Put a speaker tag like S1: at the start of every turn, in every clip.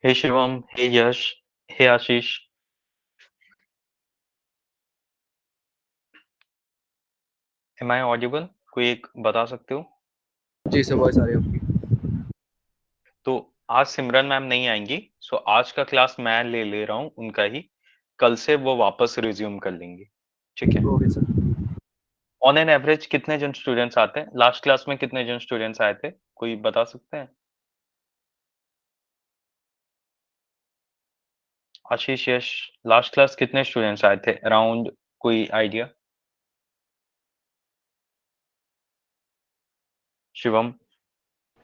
S1: Hey Shivam, hey Yash, hey Ashish. Am I audible? कोई एक बता सकते हो?
S2: जी सर, वॉइस आ रही है आपकी।
S1: तो आज सिमरन मैम नहीं आएंगी, सो आज का क्लास मैं ले ले रहा हूँ उनका ही। कल से वो वापस रिज्यूम कर लेंगी। ठीक है।
S2: Okay sir.
S1: On an average कितने जन स्टूडेंट्स आते हैं? लास्ट क्लास में कितने जन स्टूडेंट्स आए थे? कोई बता सकते हैं? आशीष, यश, लास्ट क्लास कितने स्टूडेंट्स आए थे अराउंड? कोई idea? Shivam?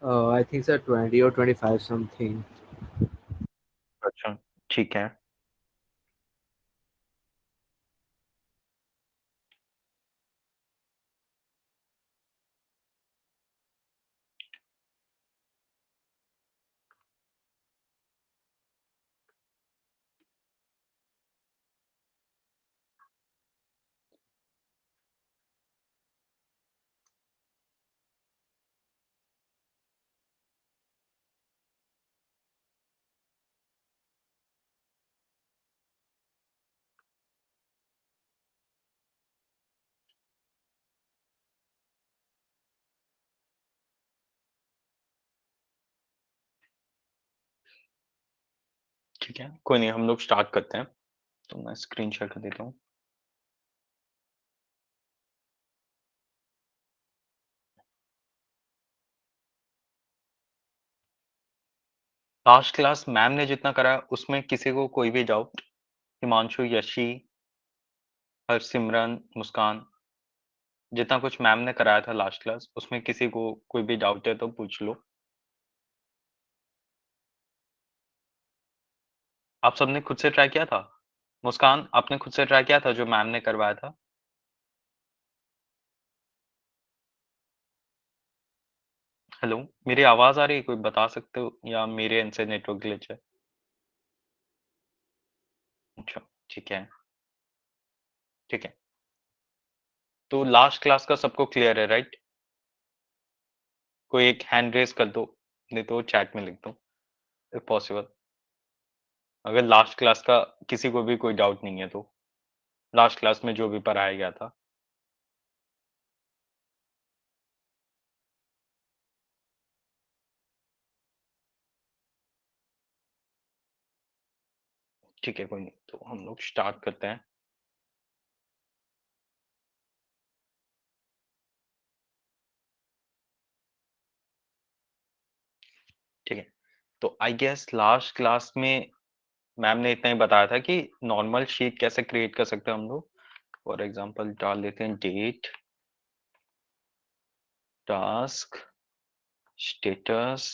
S2: I think sir 20 और 25 समथिंग।
S1: अच्छा, ठीक है। ठीक है, कोई नहीं, हम लोग स्टार्ट करते हैं। तो मैं स्क्रीन शेयर कर देता हूँ। लास्ट क्लास मैम ने जितना करा उसमें किसी को कोई भी डाउट? हिमांशु, यशी, हरसिमरन, मुस्कान, जितना कुछ मैम ने कराया था लास्ट क्लास उसमें किसी को कोई भी डाउट है तो पूछ लो। आप सबने खुद से ट्राई किया था? मुस्कान, आपने खुद से ट्राई किया था जो मैम ने करवाया था? हेलो, मेरी आवाज आ रही है? कोई बता सकते हो या मेरे एंड से नेटवर्क ग्लिच है? अच्छा, ठीक है। ठीक है, तो लास्ट क्लास का सबको क्लियर है, राइट? कोई एक हैंड रेज कर दो, नहीं तो चैट में लिख दो इफ पॉसिबल। अगर लास्ट क्लास का किसी को भी कोई डाउट नहीं है तो, लास्ट क्लास में जो भी पढ़ाया गया था। ठीक है, कोई नहीं, तो हम लोग स्टार्ट करते हैं। ठीक है, तो आई गेस लास्ट क्लास में मैम ने इतना ही बताया था कि नॉर्मल शीट कैसे क्रिएट कर सकते हैं हम लोग। फॉर एग्जांपल डाल देते हैं date, task, status,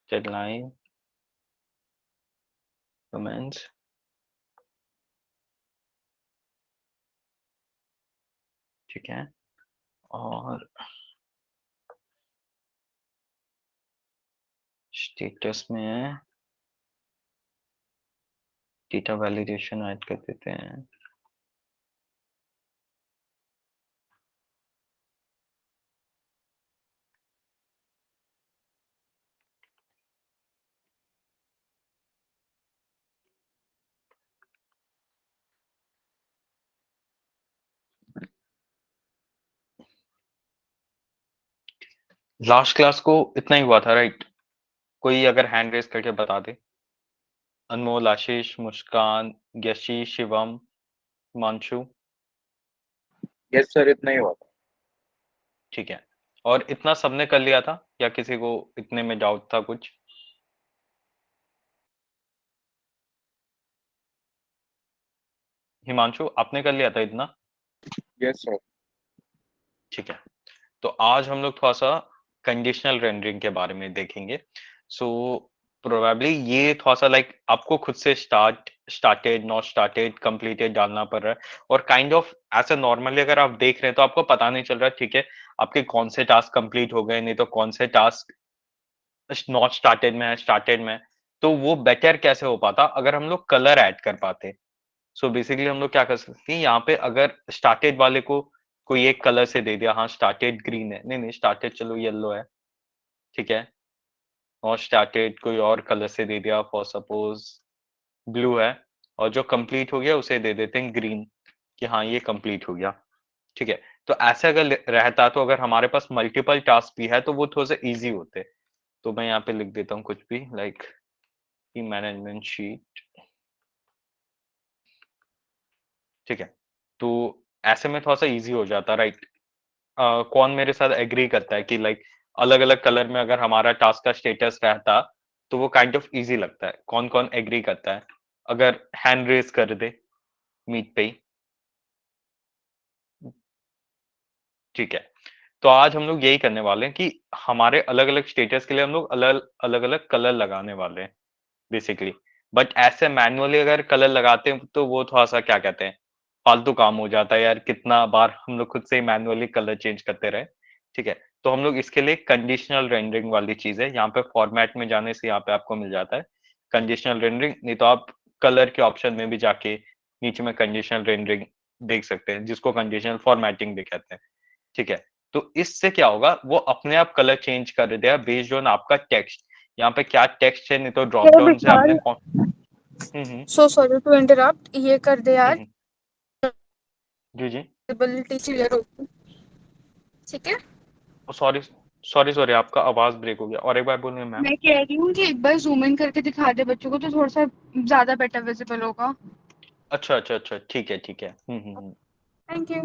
S1: deadline, comments. ठीक है, और स्टेटस में डेटा वैलिडेशन ऐड कर देते हैं। लास्ट क्लास को इतना ही हुआ था, राइट? कोई अगर हैंड रेस करके बता दे। अनमोल, आशीष, मुस्कान, यशी, शिवम, हिमांशु।
S2: यस सर, इतना ही हुआ था।
S1: ठीक है, और इतना सबने कर लिया था या किसी को इतने में डाउट था कुछ? हिमांशु, आपने कर लिया था इतना?
S2: Yes sir.
S1: ठीक है, तो आज हम लोग थोड़ा सा कंडीशनल रेंडरिंग के बारे में देखेंगे। सो प्रोबेबली ये थोड़ा सा लाइक आपको खुद से स्टार्टेड, नॉट स्टार्टेड, कंप्लीटेड डालना पड़ रहा है। और काइंड ऑफ ऐसे नॉर्मली अगर आप देख रहे हैं तो आपको पता नहीं चल रहा है, ठीक है, आपके कौन से टास्क कंप्लीट हो गए, नहीं तो कौन से टास्क नॉट स्टार्टेड में है, स्टार्टेड में है। तो वो बेटर कैसे हो पाता अगर हम लोग कलर ऐड कर पाते। सो बेसिकली हम लोग क्या कर सकते हैं, यहाँ पे अगर स्टार्टेड वाले को कोई एक कलर से दे दिया, हाँ स्टार्टेड ग्रीन है, नहीं नहीं स्टार्टेड चलो येलो है, ठीक है, नॉट स्टार्टेड कोई और कलर से दे दिया, फॉर सपोज ब्लू है, और जो कंप्लीट हो गया उसे दे देते हैं ग्रीन, कि हाँ ये कंप्लीट हो गया। ठीक है, तो ऐसे अगर रहता तो अगर हमारे पास मल्टीपल टास्क भी है तो वो थोड़े से इजी होते। तो मैं यहाँ पे लिख देता हूँ कुछ भी, लाइक मैनेजमेंट शीट। ठीक है, तो ऐसे में थोड़ा सा इजी हो जाता, राइट। कौन मेरे साथ एग्री करता है कि लाइक अलग अलग कलर में अगर हमारा टास्क का स्टेटस रहता तो वो काइंड ऑफ इजी लगता है, कौन कौन एग्री करता है, अगर हैंड रेज कर दे मीट पे ही। ठीक है, तो आज हम लोग यही करने वाले हैं कि हमारे अलग अलग स्टेटस के लिए हम लोग अलग अलग अलग कलर लगाने वाले हैं बेसिकली। बट ऐसे मैनुअली अगर कलर लगाते हैं तो वो थोड़ा सा क्या कहते हैं, फालतू काम हो जाता है यार, कितना बार हम लोग खुद से ही मैनुअली कलर चेंज करते रहे। ठीक है, तो हम लोग इसके लिए कंडीशनल रेंडरिंग वाली चीज है, यहाँ पे फॉर्मेट में जाने से यहाँ पे आपको मिल जाता है कंडीशनल रेंडरिंग, नहीं तो आप कलर के ऑप्शन में भी जाके नीचे में कंडीशनल रेंडरिंग देख सकते हैं, जिसको कंडीशनल फॉर्मेटिंग भी कहते हैं। ठीक है, तो इससे क्या होगा, वो अपने आप कलर चेंज कर देगा बेस्ड ऑन आपका टेक्स्ट, यहाँ पे क्या टेक्स्ट है, नहीं तो ड्रॉप
S3: हे
S1: डाउन से आपने
S3: विशाल,
S1: कौन। हम्म।
S3: सो सॉरी टू इंटरप्ट, ये कर दे यार,
S1: हम्म। जी जी।
S3: विजिबिलिटी क्लियर होगी। ठीक है,
S1: सॉरी सॉरी सॉरी, आपका आवाज ब्रेक हो गया, और एक बार बोलिए मैम।
S3: मैं कह रही हूँ कि एक बार जूम इन करके दिखा दे बच्चों को तो थोड़ा सा ज्यादा बेटर विजिबल होगा।
S1: अच्छा अच्छा अच्छा, ठीक है ठीक है।
S3: Thank you.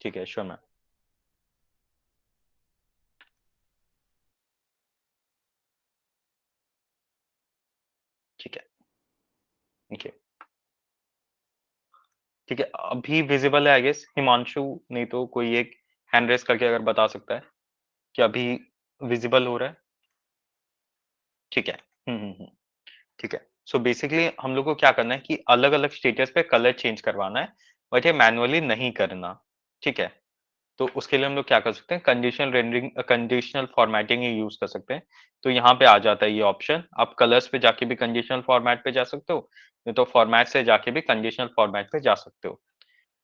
S1: ठीक है, श्योर मैम। ठीक है, ओके। ठीक है, अभी विजिबल है आई गेस, हिमांशु, नहीं तो कोई एक हैंड रेस करके अगर बता सकता है कि अभी विजिबल हो रहा है। ठीक है। हम्म। ठीक है, सो बेसिकली हम लोग को क्या करना है कि अलग अलग स्टेटस पे कलर चेंज करवाना है, बट ये मैनुअली नहीं करना। ठीक है, तो उसके लिए हम लोग क्या कर सकते हैं, कंडीशनल रेंडरिंग कंडीशनल फॉर्मेटिंग ही यूज कर सकते हैं। तो यहाँ पे आ जाता है ये ऑप्शन, आप कलर्स पे जाके भी कंडीशनल फॉर्मेट पे जा सकते हो, नहीं तो फॉर्मेट से जाके भी कंडीशनल फॉर्मेट पे जा सकते हो।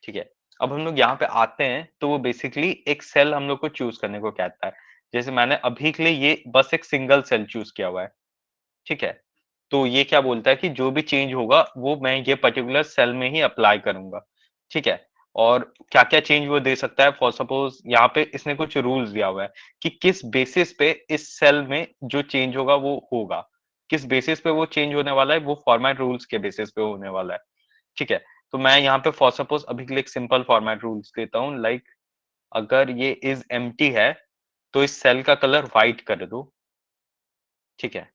S1: ठीक है, अब हम लोग यहाँ पे आते हैं तो वो बेसिकली एक सेल हम लोग को चूज करने को कहता है। जैसे मैंने अभी के लिए ये बस एक सिंगल सेल चूज किया हुआ है। ठीक है, तो ये क्या बोलता है कि जो भी चेंज होगा वो मैं ये पर्टिकुलर सेल में ही अप्लाई करूंगा। ठीक है, और क्या क्या चेंज वो दे सकता है, फॉर सपोज यहाँ पे इसने कुछ रूल्स दिया हुआ है कि किस बेसिस पे इस सेल में जो चेंज होगा वो होगा, किस बेसिस पे वो चेंज होने वाला है, वो फॉर्मेट रूल्स के बेसिस पे होने वाला है। ठीक है, तो मैं यहाँ पे फॉर सपोज अभी के लिए एक सिंपल फॉर्मेट रूल्स देता हूँ, लाइक अगर ये इज एम्प्टी है तो इस सेल का कलर व्हाइट कर दो। ठीक है,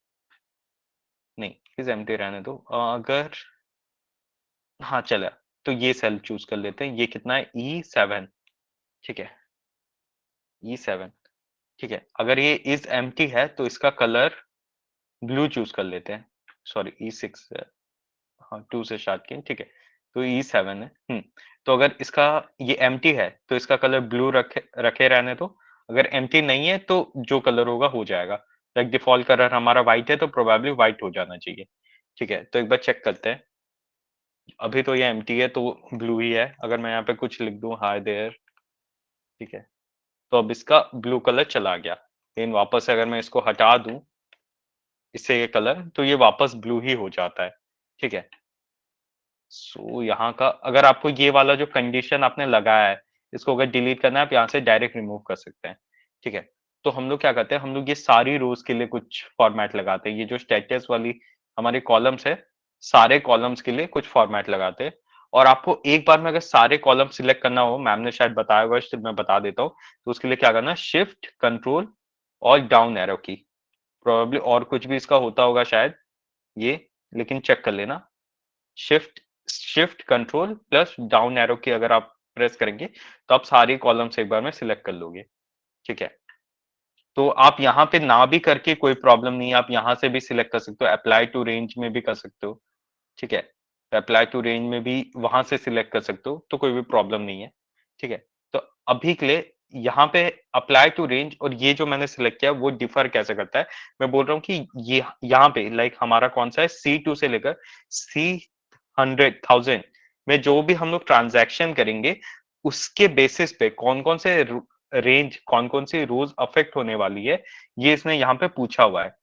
S1: नहीं इज एम्प्टी रहने दो, अगर हाँ चला, तो ये सेल चूज कर लेते हैं, ये कितना है E7। ठीक है, E7। ठीक है, अगर ये इज एम्प्टी है तो इसका कलर ब्लू चूज कर लेते हैं, सॉरी E6, हाँ 2 से स्टार्ट किए। ठीक है, तो E7 है। तो अगर इसका ये एम्प्टी है तो इसका कलर ब्लू रखे रखे रहने दो, अगर एम्प्टी नहीं है तो जो कलर होगा हो जाएगा, लाइक डिफॉल्ट कलर हमारा व्हाइट है तो प्रोबेबली व्हाइट हो जाना चाहिए। ठीक है, तो एक बार चेक करते हैं, अभी तो ये एम्प्टी है तो ब्लू ही है, अगर मैं यहाँ पे कुछ लिख दूं हाय देयर। ठीक है, तो अब इसका ब्लू कलर चला गया, लेकिन वापस से अगर मैं इसको हटा दूं इससे ये कलर, तो ये वापस ब्लू ही हो जाता है। ठीक है, सो यहाँ का अगर आपको ये वाला जो कंडीशन आपने लगाया है इसको अगर डिलीट करना है आप यहाँ से डायरेक्ट रिमूव कर सकते हैं। ठीक है, तो हम लोग क्या करते हैं, हम लोग ये सारी रोज के लिए कुछ फॉर्मेट लगाते हैं, ये जो स्टेटस वाली हमारे कॉलम्स है सारे कॉलम्स के लिए कुछ फॉर्मेट लगाते हैं। और आपको एक बार में अगर सारे कॉलम सिलेक्ट करना हो, मैम ने शायद बताया हुआ है, मैं बता देता हूँ, तो उसके लिए क्या करना है, शिफ्ट कंट्रोल और डाउन एरो की, प्रोबेबली और कुछ भी इसका होता होगा शायद ये, लेकिन चेक कर लेना। Shift shift control plus down arrow की अगर आप प्रेस करेंगे तो आप सारी कॉलम्स एक बार में सिलेक्ट कर लोगे। ठीक है, तो आप यहाँ पे ना भी करके कोई प्रॉब्लम नहीं है, आप यहाँ से भी सिलेक्ट कर सकते हो, अप्लाई टू रेंज में भी कर सकते हो। ठीक है, अप्लाई टू रेंज में भी वहां से सिलेक्ट कर सकते हो, तो कोई भी प्रॉब्लम नहीं है। ठीक है, तो अभी के लिए यहाँ पे अप्लाई टू रेंज और ये जो मैंने सिलेक्ट किया वो डिफर कैसे करता है, मैं बोल रहा हूँ कि ये यहाँ पे लाइक हमारा कौन सा है, C2 से लेकर C100,000 में जो भी हम लोग ट्रांजैक्शन करेंगे उसके बेसिस पे कौन कौन से रेंज, कौन कौन सी रोज अफेक्ट होने वाली है, ये इसने यहाँ पे पूछा हुआ है।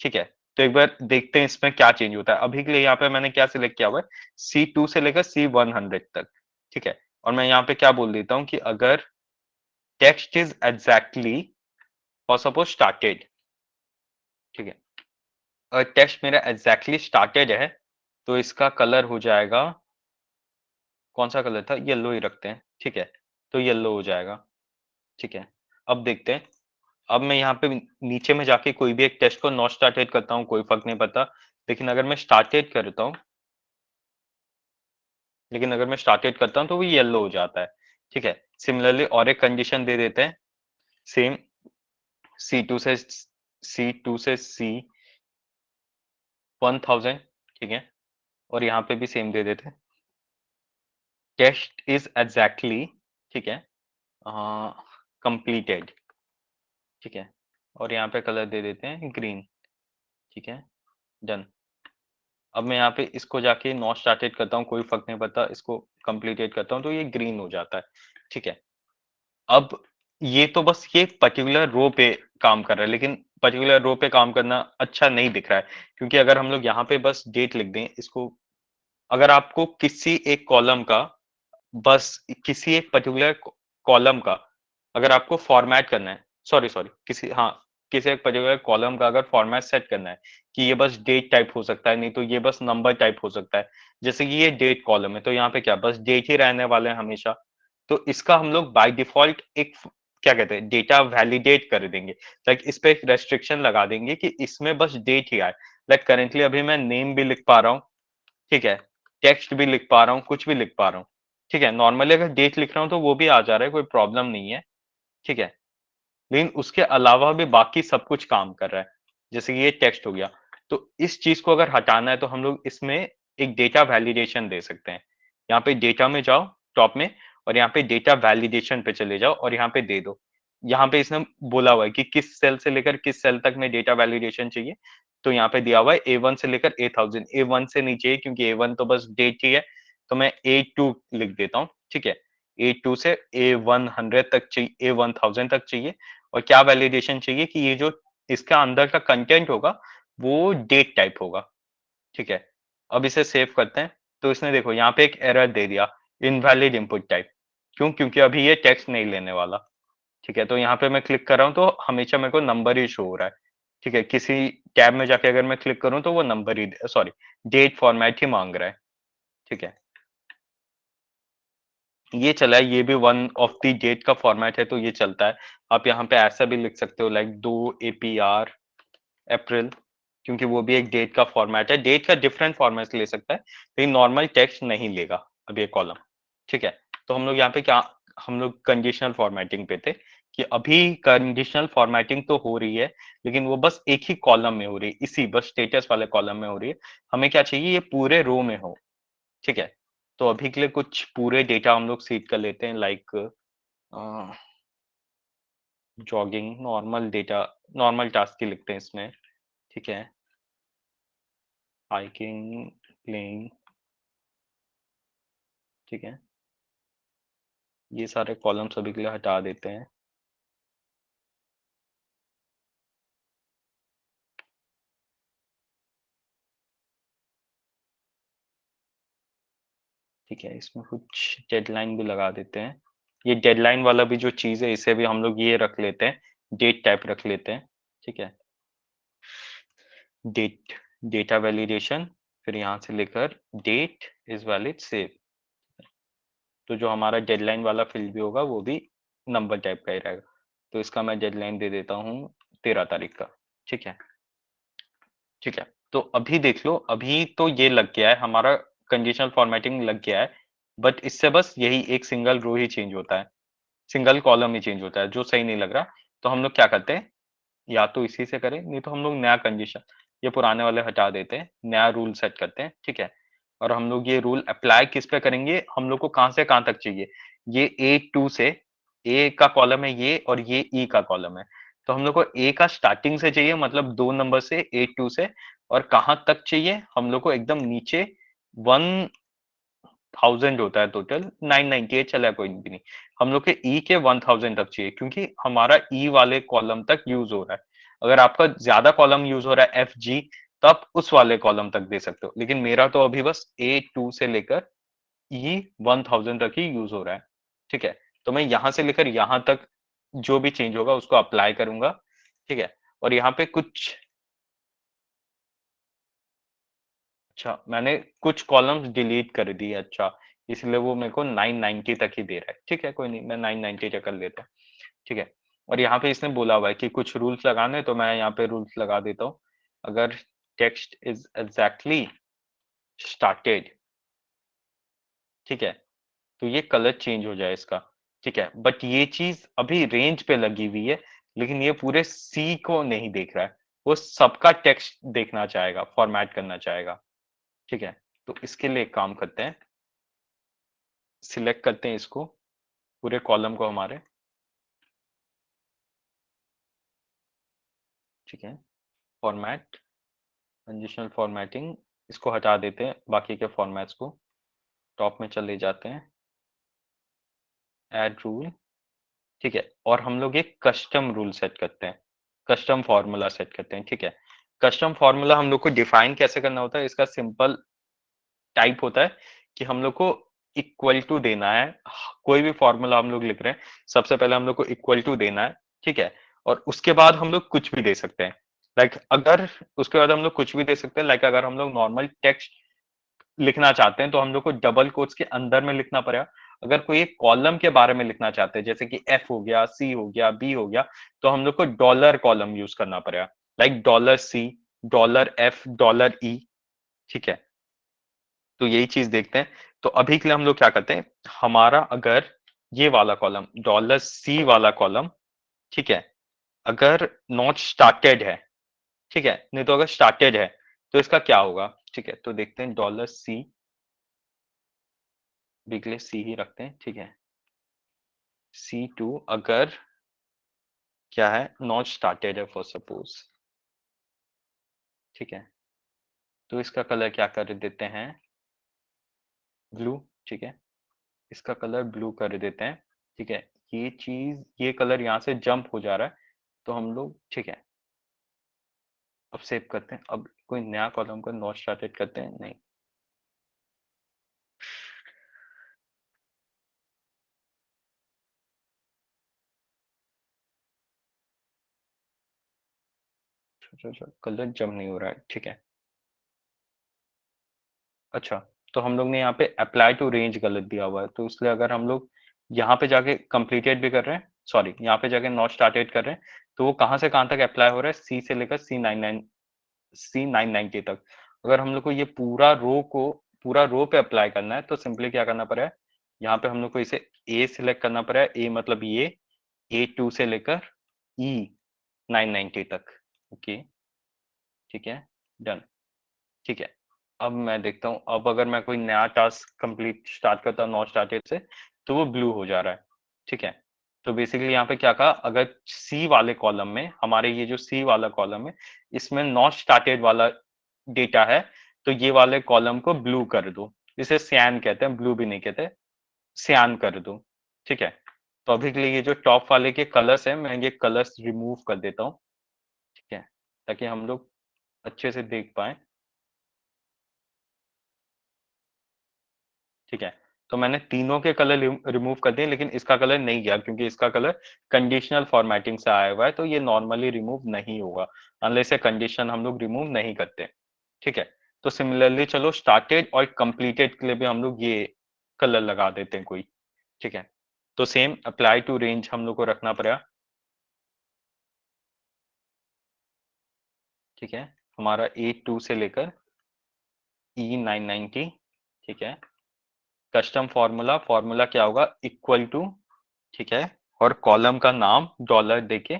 S1: ठीक है, तो एक बार देखते हैं इसमें क्या चेंज होता है। अभी के लिए यहाँ पे मैंने क्या सिलेक्ट किया हुआ है, C2 से लेकर C100 तक। ठीक है, और मैं यहाँ पे क्या बोल देता हूँ कि अगर टेक्स्ट इज एग्जैक्टली और सपोज स्टार्टेड, ठीक है, और टेक्स्ट मेरा एग्जैक्टली स्टार्टेड है, तो इसका कलर हो जाएगा, कौन सा कलर था, येलो ही रखते हैं। ठीक है, तो येलो हो जाएगा। ठीक है, अब देखते हैं। अब मैं यहाँ पे नीचे में जाके कोई भी एक टेक्स्ट को नॉट स्टार्टेड करता हूँ, कोई फर्क नहीं पड़ता। लेकिन अगर मैं स्टार्टेड करता हूँ, लेकिन अगर मैं स्टार्टेड करता हूँ तो वो येलो हो जाता है। ठीक है, सिमिलरली और एक कंडीशन दे देते हैं, सेम C2 से C1000। ठीक है, और यहाँ पे भी सेम दे देते हैं, टेस्ट इज एग्जैक्टली, ठीक है, कंप्लीटेड। ठीक है, और यहाँ पे कलर दे देते हैं ग्रीन। ठीक है, डन। अब मैं यहाँ पे इसको जाके नॉट स्टार्टेड करता हूँ, कोई फर्क नहीं पड़ता, इसको कंप्लीटेड करता हूँ तो ये ग्रीन हो जाता है। ठीक है, अब ये तो बस ये पर्टिकुलर रो पे काम कर रहा है, लेकिन पर्टिकुलर रो पे काम करना अच्छा नहीं दिख रहा है, क्योंकि अगर हम लोग यहाँ पे बस डेट लिख दें इसको, अगर आपको किसी एक कॉलम का, बस किसी एक पर्टिकुलर कॉलम का अगर आपको फॉर्मेट करना है, सॉरी सॉरी किसी, हाँ, किसी एक पर्टिकुलर कॉलम का अगर फॉर्मेट सेट करना है कि ये बस डेट टाइप हो सकता है, नहीं तो ये बस नंबर टाइप हो सकता है। जैसे कि ये डेट कॉलम है, तो यहाँ पे क्या बस डेट ही रहने वाले हैं हमेशा। तो इसका हम लोग बाय डिफॉल्ट एक क्या कहते हैं, डेटा वैलिडेट कर देंगे। लाइक इस पे एक रेस्ट्रिक्शन लगा देंगे कि इसमें बस डेट ही आए। लाइक करेंटली अभी मैं नेम भी लिख पा रहा हूँ, ठीक है, टेक्स्ट भी लिख पा रहा हूँ, कुछ भी लिख पा रहा हूँ। ठीक है, नॉर्मली अगर डेट लिख रहा हूँ तो वो भी आ जा रहा है, कोई प्रॉब्लम नहीं है। ठीक है, लेकिन उसके अलावा भी बाकी सब कुछ काम कर रहा है, जैसे कि ये टेक्स्ट हो गया। तो इस चीज को अगर हटाना है तो हम लोग इसमें एक डेटा वैलिडेशन दे सकते हैं। यहाँ पे डेटा में जाओ टॉप में, और यहाँ पे डेटा वैलिडेशन पे चले जाओ और यहाँ पे दे दो। यहाँ पे इसने बोला हुआ है कि किस सेल से लेकर किस सेल तक में डेटा वैलिडेशन चाहिए, तो यहाँ पे दिया हुआ है A1 से लेकर A1000। A1 से नहीं चाहिए क्योंकि A1 तो बस डेट ही है, तो मैं A2 लिख देता हूँ। ठीक है, A2 से A100 तक चाहिए, A1000 तक चाहिए। और क्या वैलिडेशन चाहिए कि ये जो इसका अंदर का कंटेंट होगा वो डेट टाइप होगा। ठीक है, अब इसे सेव करते हैं। तो इसने देखो यहाँ पे एक एरर दे दिया, इनवैलिड इनपुट टाइप। क्यों? क्योंकि अभी ये टेक्स्ट नहीं लेने वाला। ठीक है, तो यहाँ पे मैं क्लिक कर रहा हूँ तो हमेशा मेरे को नंबर ही शो हो रहा है। ठीक है, किसी टैब में जाके अगर मैं क्लिक करूँ तो वो नंबर ही, सॉरी, डेट फॉर्मेट ही मांग रहा है। ठीक है, ये चला है, ये भी वन ऑफ द डेट का फॉर्मेट है तो ये चलता है। आप यहाँ पे ऐसा भी लिख सकते हो लाइक 2 APR अप्रैल, क्योंकि वो भी एक डेट का फॉर्मेट है। डेट का डिफरेंट फॉर्मेट ले सकता है, लेकिन नॉर्मल टेक्स्ट नहीं लेगा अब ये कॉलम। ठीक है, तो हम लोग यहाँ पे क्या, हम लोग कंडीशनल फॉर्मेटिंग पे थे कि अभी कंडीशनल फॉर्मेटिंग तो हो रही है, लेकिन वो बस एक ही कॉलम में हो रही है, इसी बस स्टेटस वाले कॉलम में हो रही है। हमें क्या चाहिए, ये पूरे रो में हो। ठीक है, तो अभी के लिए कुछ पूरे डेटा हम लोग सीड कर लेते हैं, like jogging, normal data, normal task ही लिखते हैं इसमें। ठीक है, हाइकिंग, प्लेइंग। ठीक है, ये सारे कॉलम्स अभी के लिए हटा देते हैं। ठीक है, इसमें कुछ डेडलाइन भी लगा देते हैं। ये डेडलाइन वाला भी जो चीज है इसे भी हम लोग ये रख लेते हैं, डेट टाइप रख लेते हैं। ठीक है, डेट, डेटा वैलिडेशन, फिर यहाँ से लेकर डेट इज वैलिड सेव। तो जो हमारा डेडलाइन वाला फील्ड भी होगा वो भी नंबर टाइप का ही रहेगा। तो इसका मैं डेडलाइन दे देता हूँ 13 तारीख का। ठीक है, ठीक है, तो अभी देख लो, अभी तो ये लग गया है हमारा, कंडीशनल फॉर्मेटिंग लग गया है। बट इससे बस यही एक सिंगल रो ही चेंज होता है, सिंगल कॉलम ही चेंज होता है, जो सही नहीं लग रहा। तो हम लोग क्या करते हैं, या तो इसी से करें, नहीं तो हम लोग नया कंडीशन, ये पुराने वाले हटा देते हैं, नया रूल सेट करते हैं। ठीक है, और हम लोग ये रूल अप्लाई किस पे करेंगे, हम लोग को कहाँ से कहाँ तक चाहिए, ये A2 से, ए का कॉलम है ये और ये ई का कॉलम है। तो हम लोग को ए का स्टार्टिंग से चाहिए, मतलब 2 नंबर से A2 से, और कहाँ तक चाहिए हम लोग को, एकदम नीचे 1 1000 होता है टोटल, 998 चला कोई भी नहीं, हम लोग के ई के 1000 तक चाहिए क्योंकि हमारा ई वाले कॉलम तक यूज हो रहा है। अगर आपका ज्यादा कॉलम यूज हो रहा है एफ जी, तो आप उस वाले कॉलम तक दे सकते हो, लेकिन मेरा तो अभी बस A2 से लेकर E1000 तक ही यूज हो रहा है। ठीक है, तो मैं यहां से लेकर यहां तक जो भी चेंज होगा उसको अप्लाई करूंगा। ठीक है, और यहाँ पे कुछ, अच्छा मैंने कुछ कॉलम्स डिलीट कर दिए, अच्छा इसलिए वो मेरे को 990 तक ही दे रहा है। ठीक है, कोई नहीं, मैं 990 तक कर लेता हूँ। ठीक है, और यहाँ पे इसने बोला हुआ है कि कुछ रूल्स लगाने, तो मैं यहाँ पे रूल्स लगा देता हूँ। अगर टेक्स्ट इज एग्जैक्टली स्टार्टेड, ठीक है, तो ये कलर चेंज हो जाए इसका। ठीक है, बट ये चीज अभी रेंज पे लगी हुई है, लेकिन ये पूरे सी को नहीं देख रहा है, वो सबका टेक्स्ट देखना चाहेगा, फॉर्मेट करना चाहेगा। ठीक है, तो इसके लिए एक काम करते हैं, सिलेक्ट करते हैं इसको, पूरे कॉलम को हमारे। ठीक है, फॉर्मेट, कंडीशनल फॉर्मेटिंग, इसको हटा देते हैं, बाकी के फॉर्मेट्स को टॉप में चले जाते हैं, ऐड रूल। ठीक है, और हम लोग एक कस्टम रूल सेट करते हैं, कस्टम फॉर्मूला सेट करते हैं। ठीक है, कस्टम फॉर्मूला हम लोग को डिफाइन कैसे करना होता है, इसका सिंपल टाइप होता है कि हम लोग को इक्वल टू देना है। कोई भी फॉर्मूला हम लोग लिख रहे हैं, सबसे पहले हम लोग को इक्वल टू देना है। ठीक है, और उसके बाद हम लोग कुछ भी दे सकते हैं, लाइक अगर उसके बाद हम लोग कुछ भी दे सकते हैं, लाइक अगर हम लोग नॉर्मल टेक्स्ट लिखना चाहते हैं तो हम लोग को डबल कोट्स के अंदर में लिखना पड़ेगा। अगर कोई एक कॉलम के बारे में लिखना चाहते हैं, जैसे कि एफ हो गया, सी हो गया, बी हो गया, तो हम लोग को डॉलर कॉलम यूज करना पड़ेगा, लाइक $C, $F, $E। ठीक है, तो यही चीज देखते हैं। तो अभी के लिए हम लोग क्या करते हैं, हमारा अगर ये वाला कॉलम $C वाला कॉलम, ठीक है, अगर नॉट स्टार्टेड है, ठीक है, नहीं तो अगर स्टार्टेड है तो इसका क्या होगा। ठीक है, तो देखते हैं $C, अभी के लिए सी ही रखते हैं। ठीक है, C2 अगर क्या है, नॉट स्टार्टेड है फॉर सपोज। ठीक है, तो इसका कलर क्या कर देते हैं, ब्लू। ठीक है, इसका कलर ब्लू कर देते हैं। ठीक है, ये चीज, ये कलर यहाँ से जंप हो जा रहा है, तो हम लोग, ठीक है, अब सेव करते हैं। अब कोई नया कॉलम को नॉट स्टार्टेड करते हैं, नहीं, कलर जंप नहीं हो रहा है। ठीक है, अच्छा, तो हम लोग ने यहाँ पे अप्लाई टू रेंज गलत दिया हुआ है, तो इसलिए अगर हम लोग यहाँ पे जाके कंप्लीटेड भी कर रहे हैं, सॉरी यहाँ पे जाके नॉट स्टार्टेड कर रहे हैं, तो वो कहाँ से कहाँ तक अप्लाई हो रहा है, सी से लेकर C990 तक। अगर हम लोग को ये पूरा रो पे अप्लाई करना है, तो सिंपली क्या करना पड़ेगा, यहाँ पे हम लोग को इसे ए सिलेक्ट करना पड़ेगा, ए मतलब ये A2 से लेकर E990 तक। ओके, ठीक है, डन। ठीक है, अब मैं देखता हूँ, अब अगर मैं कोई नया टास्क कंप्लीट स्टार्ट करता हूँ नॉट स्टार्टेड से, तो वो ब्लू हो जा रहा है। ठीक है, तो बेसिकली यहाँ पे क्या कहा, अगर सी वाले कॉलम में, हमारे ये जो सी वाला कॉलम है, इसमें नॉट स्टार्टेड वाला डेटा है, तो ये वाले कॉलम को ब्लू कर दो। इसे सियान कहते हैं, ब्लू भी नहीं कहते, सियान कर दो। ठीक है, तो अभी के लिए ये जो टॉप वाले के कलर्स है, मैं ये कलर्स रिमूव कर देता हूँ। ठीक है, ताकि हम लोग अच्छे से देख पाए। ठीक है, तो मैंने तीनों के कलर रिमूव कर दिए, लेकिन इसका कलर नहीं गया क्योंकि इसका कलर कंडीशनल फॉर्मेटिंग से आया हुआ है, तो ये नॉर्मली रिमूव नहीं होगा अनलेस ये कंडीशन हम लोग रिमूव नहीं करते। ठीक है, तो सिमिलरली चलो स्टार्टेड और कंप्लीटेड के लिए भी हम लोग ये कलर लगा देते हैं कोई। ठीक है, तो सेम अप्लाई टू रेंज हम लोग को रखना पड़ेगा। ठीक है, हमारा A2 से लेकर E990। ठीक है, कस्टम फॉर्मूला, फॉर्मूला क्या होगा, इक्वल टू, ठीक है, और कॉलम का नाम डॉलर देके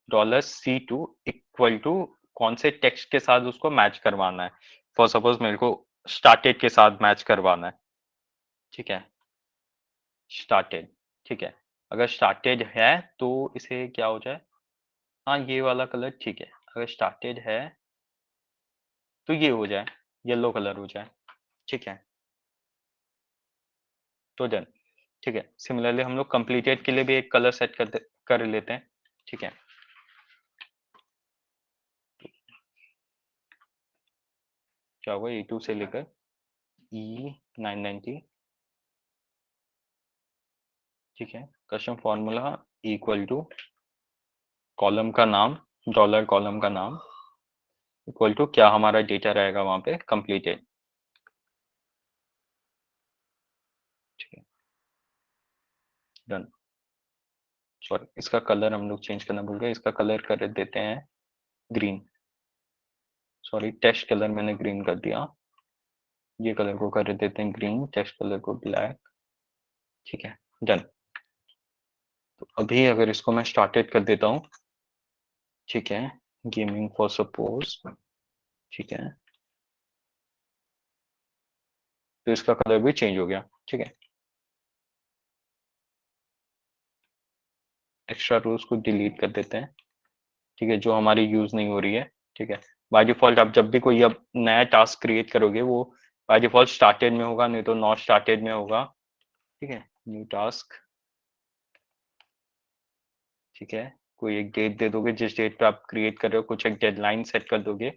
S1: $C2 इक्वल टू कौन से टेक्स्ट के साथ उसको मैच करवाना है, फॉर सपोज मेरे को स्टार्टेड के साथ मैच करवाना है। ठीक है, स्टार्टेड। ठीक है, अगर स्टार्टेड है तो इसे क्या हो जाए, हाँ ये वाला कलर ठीक है, अगर स्टार्टेड है तो ये हो जाए, येलो कलर हो जाए। ठीक है, तो डन। ठीक है, सिमिलरली हम लोग कंप्लीटेड के लिए भी एक कलर सेट कर लेते हैं। ठीक है, क्या होगा, E2 से लेकर E990। ठीक है, custom formula equal to column का नाम, डॉलर कॉलम का नाम इक्वल टू क्या हमारा डेटा रहेगा वहां पे, कंप्लीटेड। ठीक है, डन। सॉरी, इसका कलर हम लोग चेंज करना भूल गए, इसका कलर कर देते हैं ग्रीन। सॉरी, टेक्स्ट कलर मैंने ग्रीन कर दिया, ये कलर को कर देते हैं ग्रीन, टेक्स्ट कलर को ब्लैक। ठीक है, डन। तो अभी अगर इसको मैं स्टार्टेड कर देता हूँ, ठीक है, गेमिंग फॉर सपोज, ठीक है, तो इसका कलर भी चेंज हो गया। ठीक है, एक्स्ट्रा रोज को डिलीट कर देते हैं। ठीक है, जो हमारी यूज नहीं हो रही है। ठीक है, बाय डिफॉल्ट आप जब भी कोई अब नया टास्क क्रिएट करोगे वो बाय डिफॉल्ट स्टार्टेड में होगा, नहीं तो नॉट स्टार्टेड में होगा। ठीक है, न्यू टास्क। ठीक है, कोई एक डेट दे दोगे, जिस डेट पे आप क्रिएट कर रहे हो, कुछ एक डेडलाइन सेट कर दोगे।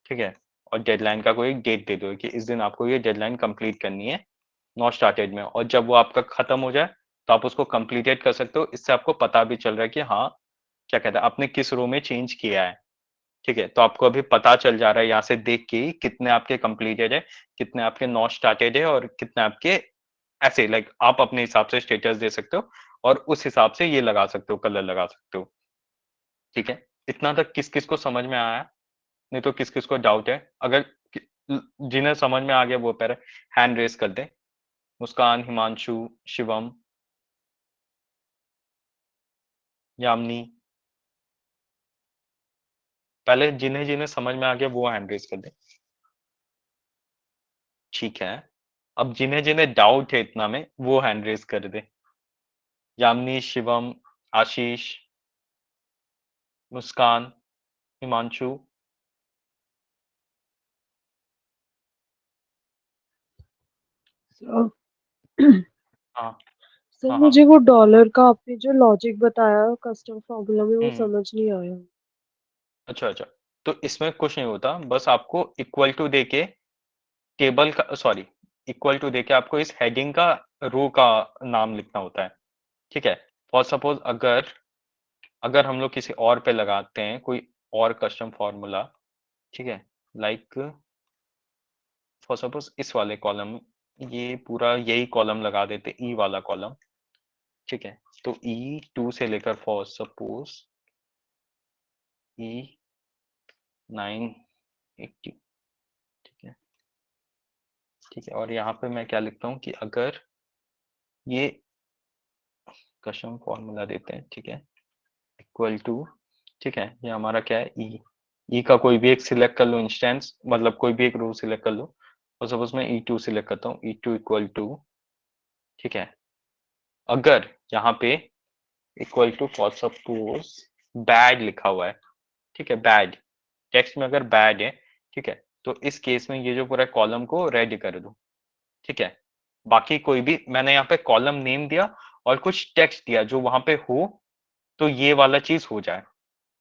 S1: ठीक है, और डेडलाइन का कोई एक डेट दे दोगे कि इस दिन आपको ये डेडलाइन कंप्लीट करनी है, नॉट स्टार्टेड में। और जब वो आपका खत्म हो जाए तो आप उसको कंप्लीटेड कर सकते हो। इससे आपको पता भी चल रहा है कि हाँ, क्या कहते हैं, आपने किस रो में चेंज किया है। ठीक है, तो आपको अभी पता चल जा रहा है यहाँ से देख के ही कितने आपके कंप्लीटेड है, कितने आपके नॉट स्टार्टेड है, और कितने आपके ऐसे लाइक आप अपने हिसाब से स्टेटस दे सकते हो और उस हिसाब से ये लगा सकते हो, कलर लगा सकते हो। ठीक है, इतना तक किस किस को समझ में आया, नहीं तो किस किस को डाउट है? अगर जिन्हें समझ में आ गया वो पहले हैंड रेस कर दे। मुस्कान, हिमांशु, शिवम, यामिनी, पहले जिन्हें जिन्हें समझ में आ गया वो हैंड रेस कर दे। ठीक है, अब जिन्हें जिन्हें डाउट है इतना में वो हैंड रेस कर दे। यामिनी, शिवम, आशीष, मुस्कान, हिमांशु।
S4: सर
S1: हाँ
S4: सर
S1: हाँ हाँ।
S4: मुझे वो डॉलर का आपने जो लॉजिक बताया कस्टम फॉर्मूला में वो
S1: हम्म,
S4: समझ नहीं आया।
S1: अच्छा अच्छा। तो इसमें कुछ नहीं होता, बस आपको इक्वल टू देके टेबल का, सॉरी, इक्वल टू देके आपको इस हेडिंग का रो का नाम लिखना होता है। ठीक है, फॉर सपोज अगर अगर हम लोग किसी और पे लगाते हैं कोई और कस्टम फॉर्मूला। ठीक है, लाइक फॉर सपोज इस वाले कॉलम, ये पूरा यही कॉलम लगा देते, ई वाला कॉलम। ठीक है, तो E2 से लेकर फॉर सपोज E980। ठीक है, ठीक है, और यहाँ पे मैं क्या लिखता हूँ कि अगर ये कस्टम फॉर्मूला देते हैं, ठीक है, इक्वल टू, ठीक है, ये हमारा क्या है, ई का कोई भी एक सिलेक्ट कर लो इंस्टेंस, मतलब कोई भी एक रो सिलेक्ट कर लो। और सपोज मैं E2 सिलेक्ट करता हूँ, E2 इक्वल टू, ठीक है, अगर यहाँ पे equal to for suppose bad लिखा हुआ है। ठीक है, बैड, टेक्स्ट में अगर बैड है, ठीक है, तो इस केस में ये जो पूरा कॉलम को रेड कर दो। ठीक है, बाकी कोई भी मैंने यहाँ पे कॉलम नेम दिया और कुछ टेक्स्ट दिया जो वहां पे हो, तो ये वाला चीज हो जाए।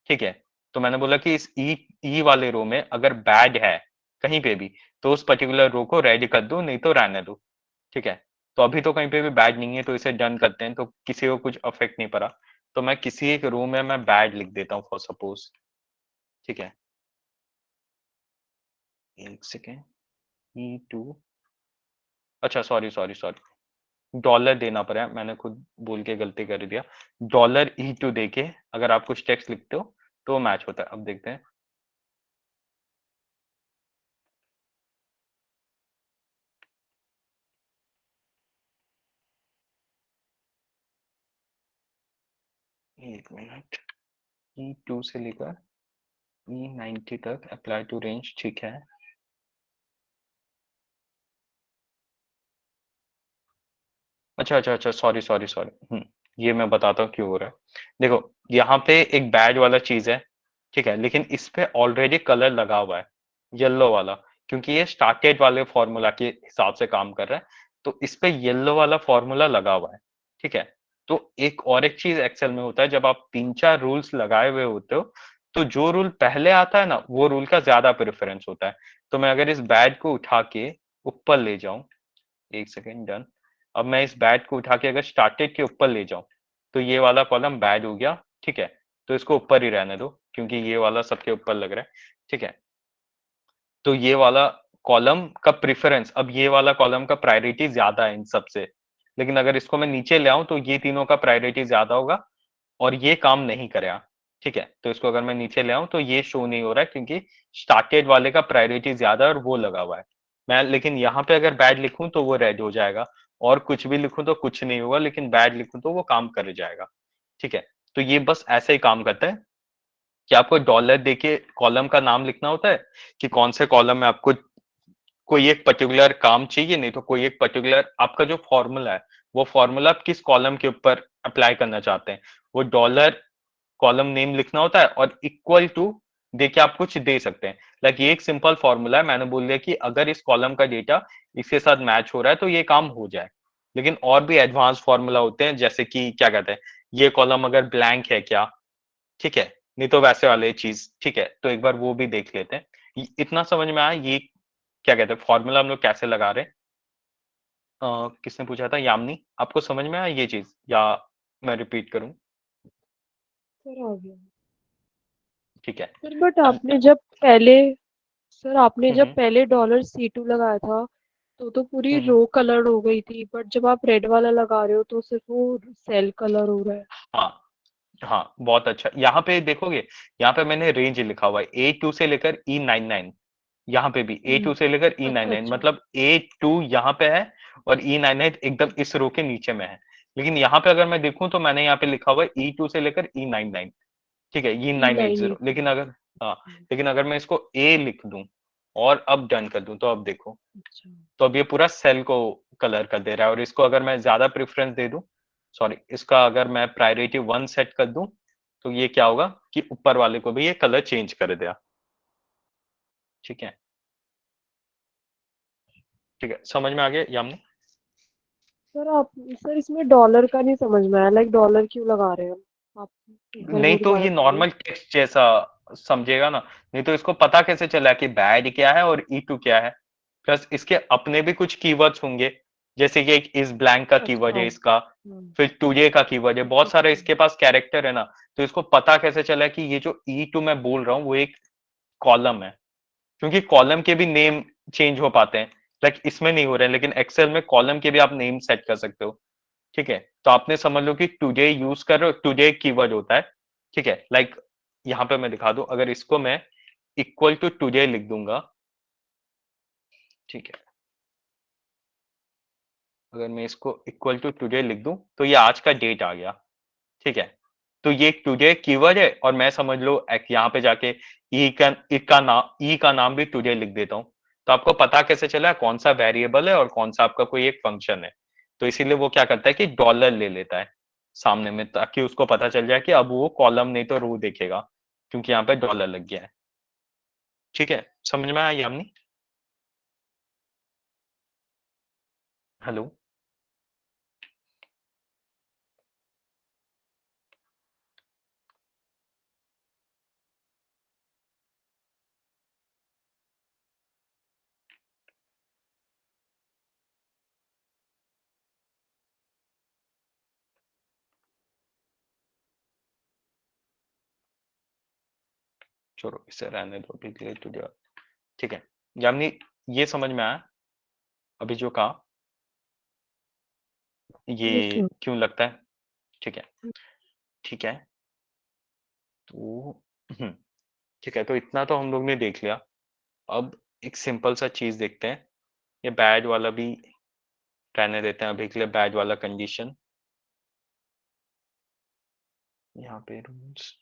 S1: ठीक है, तो मैंने बोला कि इस ई वाले रो में अगर बैड है कहीं पे भी, तो उस पर्टिकुलर रो को रेड कर दो, नहीं तो रहने दो। ठीक है, तो अभी तो कहीं पे भी बैड नहीं है, तो इसे डन करते हैं, तो किसी को कुछ अफेक्ट नहीं पड़ा। तो मैं किसी एक रो में मैं बैड लिख देता हूँ फॉर सपोज। ठीक है, एक सेकेंड, E2, अच्छा सॉरी सॉरी सॉरी, डॉलर देना पड़ा, मैंने खुद बोल के गलती कर दिया। $E2 देके अगर आप कुछ टेक्स्ट लिखते हो तो मैच होता है। अब देखते हैं, एक मिनट, E2 से लेकर E90 तक अप्लाई टू रेंज। ठीक है, अच्छा अच्छा अच्छा, सॉरी सॉरी सॉरी, ये मैं बताता हूँ क्यों हो रहा है। देखो, यहाँ पे एक बैड वाला चीज है। ठीक है, लेकिन इस पे ऑलरेडी कलर लगा हुआ है, येलो वाला, क्योंकि ये स्टार्टेड वाले फॉर्मूला के हिसाब से काम कर रहा है। तो इस पे येलो वाला फॉर्मूला लगा हुआ है, ठीक है। तो एक चीज एक्सेल में होता है, जब आप 3-4 रूल्स लगाए हुए होते हो, तो जो रूल पहले आता है ना, वो रूल का ज्यादा प्रेफरेंस होता है। तो मैं अगर इस बैट को उठा के ऊपर ले जाऊं, एक सेकेंड, डन। अब मैं इस बैट को उठा के अगर स्टार्टेड के ऊपर ले जाऊं, तो ये वाला कॉलम बैड हो गया, ठीक है। तो इसको ऊपर ही रहने दो, क्योंकि ये वाला सबके ऊपर लग रहा है, ठीक है। तो ये वाला कॉलम का प्रेफरेंस, अब ये वाला कॉलम का प्रायोरिटी ज्यादा है इन सबसे, लेकिन अगर इसको मैं नीचे ले आऊं तो ये तीनों का प्रायोरिटी ज्यादा होगा और ये काम नहीं करेगा, ठीक है। तो इसको अगर मैं नीचे ले आऊं तो ये शो नहीं हो रहा है, क्योंकि स्टार्टेड वाले का प्रायोरिटी ज्यादा है और वो लगा हुआ है। मैं लेकिन यहाँ पे अगर बैड लिखूं तो वो रेड हो जाएगा, और कुछ भी लिखूं तो कुछ नहीं होगा, लेकिन बैड लिखूं तो वो काम कर जाएगा, ठीक है। तो ये बस ऐसे ही काम करता है कि आपको डॉलर देके कॉलम का नाम लिखना होता है कि कौन से कॉलम में आपको कोई एक पर्टिकुलर काम चाहिए, नहीं तो कोई एक पर्टिकुलर आपका जो फॉर्मूला है, वो फॉर्मूला आप किस कॉलम के ऊपर अप्लाई करना चाहते हैं, वो डॉलर कॉलम नेम लिखना होता है, और इक्वल टू देके आप कुछ दे सकते हैं। लाइक ये एक सिंपल फॉर्मूला है, मैंने बोल दिया कि अगर इस कॉलम का डेटा इसके साथ मैच हो रहा है तो ये काम हो जाए। लेकिन और भी एडवांस फॉर्मूला होते हैं, जैसे कि क्या कहते हैं, ये कॉलम अगर ब्लैंक है क्या, ठीक है, नहीं तो वैसे वाले चीज, ठीक है। तो एक बार वो भी देख लेते हैं। इतना समझ में आया ये क्या कहते हैं फॉर्मूला हम लोग कैसे लगा रहे हैं? किसने पूछा था? यामिनी, आपको समझ में आया ये चीज, या मैं रिपीट करूं?
S4: सर आ गया।
S1: ठीक है।
S4: सर बट
S1: अब
S4: आपने जब
S1: हम्म
S4: पहले $C2 लगाया था तो पूरी
S1: हम्म,
S4: रो कलर हो गई थी, बट जब आप रेड वाला लगा रहे हो तो सिर्फ वो सेल कलर हो रहा है।
S1: हाँ हाँ, बहुत अच्छा। यहाँ पे देखोगे, यहाँ पे मैंने रेंज लिखा हुआ है A2 से लेकर E99। यहाँ पे भी A2 से लेकर
S4: अच्छा
S1: E99,
S4: अच्छा।
S1: मतलब A2 यहाँ पे है और E99 एकदम इस रो के नीचे में है। लेकिन यहाँ पे अगर मैं देखूं तो मैंने यहाँ पे लिखा हुआ है E2 से लेकर E99, ठीक है, E980।
S4: E980।
S1: लेकिन अगर, हाँ, लेकिन अगर मैं इसको A लिख दूं और अब डन कर दूं, तो अब देखो,
S4: अच्छा।
S1: तो अब ये पूरा सेल को कलर कर दे रहा है। और इसको अगर मैं ज्यादा प्रेफरेंस दे दूं, सॉरी, इसका अगर मैं प्रायोरिटी 1 सेट कर दूं, तो ये क्या होगा कि ऊपर वाले को भी ये कलर चेंज कर दिया, ठीक है। ठीक है, समझ में आ गया यामनी?
S4: सर इसमें डॉलर का नहीं समझ में आया, लाइक डॉलर क्यों लगा रहे हैं आप? एक बार
S1: नहीं
S4: वो
S1: तो
S4: दोबारा
S1: ये
S4: बताइए।
S1: नॉर्मल टेक्स्ट जैसा समझेगा ना, नहीं तो इसको पता कैसे चला कि बैड क्या है और E2 क्या है। प्लस इसके अपने भी कुछ कीवर्ड्स होंगे, जैसे कि एक इस ब्लैंक का कीवर्ड
S4: अच्छा।
S1: है इसका, फिर टुडे का कीवर्ड है, बहुत सारे
S4: ओके।
S1: इसके पास कैरेक्टर है ना। तो इसको पता कैसे चला कि ये जो E2 मैं बोल रहा हूँ वो एक कॉलम है, क्योंकि कॉलम के भी नेम चेंज हो पाते हैं। लाइक इसमें नहीं हो रहे हैं, लेकिन एक्सेल में कॉलम के भी आप नेम सेट कर सकते हो, ठीक है। तो आपने समझ लो कि टुडे यूज कर रहे हो, टुडे कीवर्ड होता है, ठीक है। लाइक यहाँ पे मैं दिखा दूं, अगर इसको मैं इक्वल टू टुडे लिख दूंगा, ठीक है, अगर मैं इसको इक्वल टू टुडे लिख दूं तो ये आज का डेट आ गया, ठीक है। तो ये टुडे कीवर्ड है, और मैं समझ लो यहाँ पे जाके ई का नाम भी टुडे लिख देता हूँ। तो आपको पता कैसे चला कौन सा वेरिएबल है और कौन सा आपका कोई एक फंक्शन है? तो इसीलिए वो क्या करता है कि डॉलर ले लेता है सामने में, ताकि उसको पता चल जाए कि अब वो कॉलम नहीं तो रो देखेगा, क्योंकि यहाँ पे डॉलर लग गया है, ठीक है। समझ में आया यामिनी? हेलो? छोड़ो, इसे रहने दो अभी के लिए टुडे, ठीक है। यामिनी, ये समझ में आया अभी जो कहा?
S4: यस
S1: ये
S4: सर।
S1: क्यों लगता है? ठीक है, ठीक है। तो ठीक है, तो इतना तो हम लोग ने देख लिया। अब एक सिंपल सा चीज देखते हैं, ये बैड वाला भी रहने देते हैं अभी के लिए, बैड वाला कंडीशन। यहाँ पे रूल्स,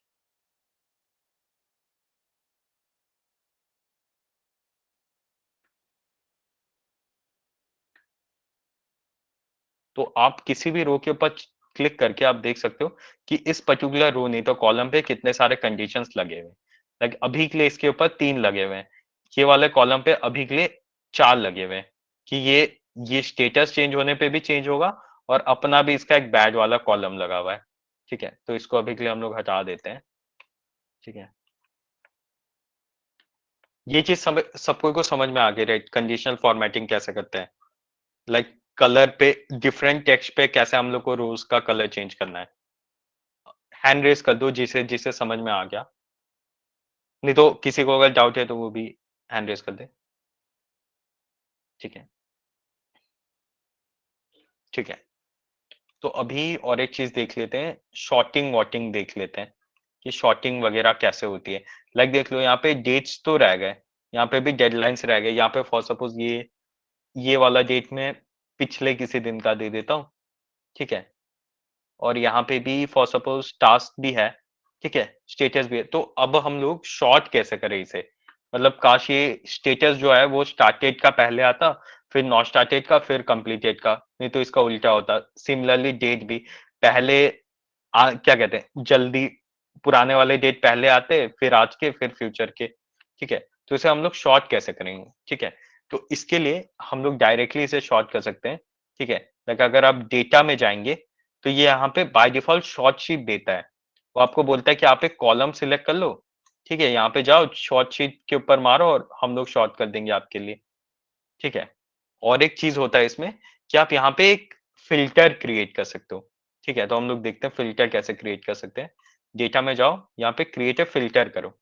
S1: तो आप किसी भी रो के ऊपर क्लिक करके आप देख सकते हो कि इस पर्टिकुलर रो नहीं तो कॉलम पे कितने सारे कंडीशंस लगे हुए हैं। लाइक अभी के लिए इसके ऊपर 3 लगे हुए हैं, ये वाले कॉलम पे अभी के लिए 4 लगे हुए हैं कि ये ये स्टेटस चेंज होने पे भी चेंज होगा और अपना भी इसका एक बैड वाला कॉलम लगा हुआ है। ठीक है, तो इसको अभी के लिए हम लोग हटा देते हैं। ठीक है, ये चीज सबको को समझ में आ गई, राइट? कंडीशनल फॉर्मेटिंग कैसे करते हैं, लाइक कलर पे डिफरेंट टेक्स्ट पे कैसे हम लोग को रोज का कलर चेंज करना है। हैंड रेस कर दो जिसे जिसे समझ में आ गया, नहीं तो किसी को अगर डाउट है तो वो भी हैंड रेस कर दे। ठीक है, ठीक है। तो अभी और एक चीज देख लेते हैं, शॉर्टिंग वॉटिंग देख लेते हैं कि शॉर्टिंग वगैरह कैसे होती है। लाइक देख लो, यहाँ पे डेट्स तो रह गए, यहाँ पे भी डेडलाइंस रह गए। यहाँ पे फॉर सपोज ये वाला डेट में पिछले किसी दिन का दे देता हूँ। ठीक है, और यहाँ पे भी फॉर सपोज टास्क भी है। ठीक है, स्टेटस भी है। तो अब हम लोग शॉर्ट कैसे करें इसे, मतलब काश ये स्टेटस जो है वो स्टार्टेड का पहले आता, फिर नॉट स्टार्टेड का, फिर कंप्लीटेड का, नहीं तो इसका उल्टा होता। सिमिलरली डेट भी पहले क्या कहते हैं, जल्दी पुराने वाले डेट पहले आते, फिर आज के, फिर फ्यूचर के। ठीक है, तो इसे हम लोग शॉर्ट कैसे करेंगे? ठीक है, तो इसके लिए हम लोग डायरेक्टली इसे शॉर्ट कर सकते हैं। ठीक है, लाइक अगर आप डेटा में जाएंगे तो ये यहाँ पे बाय डिफॉल्ट शॉर्ट शीट देता है। वो आपको बोलता है कि आप एक कॉलम सिलेक्ट कर लो। ठीक है, यहाँ पे जाओ, शॉर्ट शीट के ऊपर मारो और हम लोग शॉर्ट कर देंगे आपके लिए। ठीक है, और एक चीज होता है इसमें कि आप यहाँ पे एक फिल्टर क्रिएट कर सकते हो। ठीक है, तो हम लोग देखते हैं फिल्टर कैसे क्रिएट कर सकते हैं। डेटा में जाओ, यहाँ पे क्रिएट ए फिल्टर करो।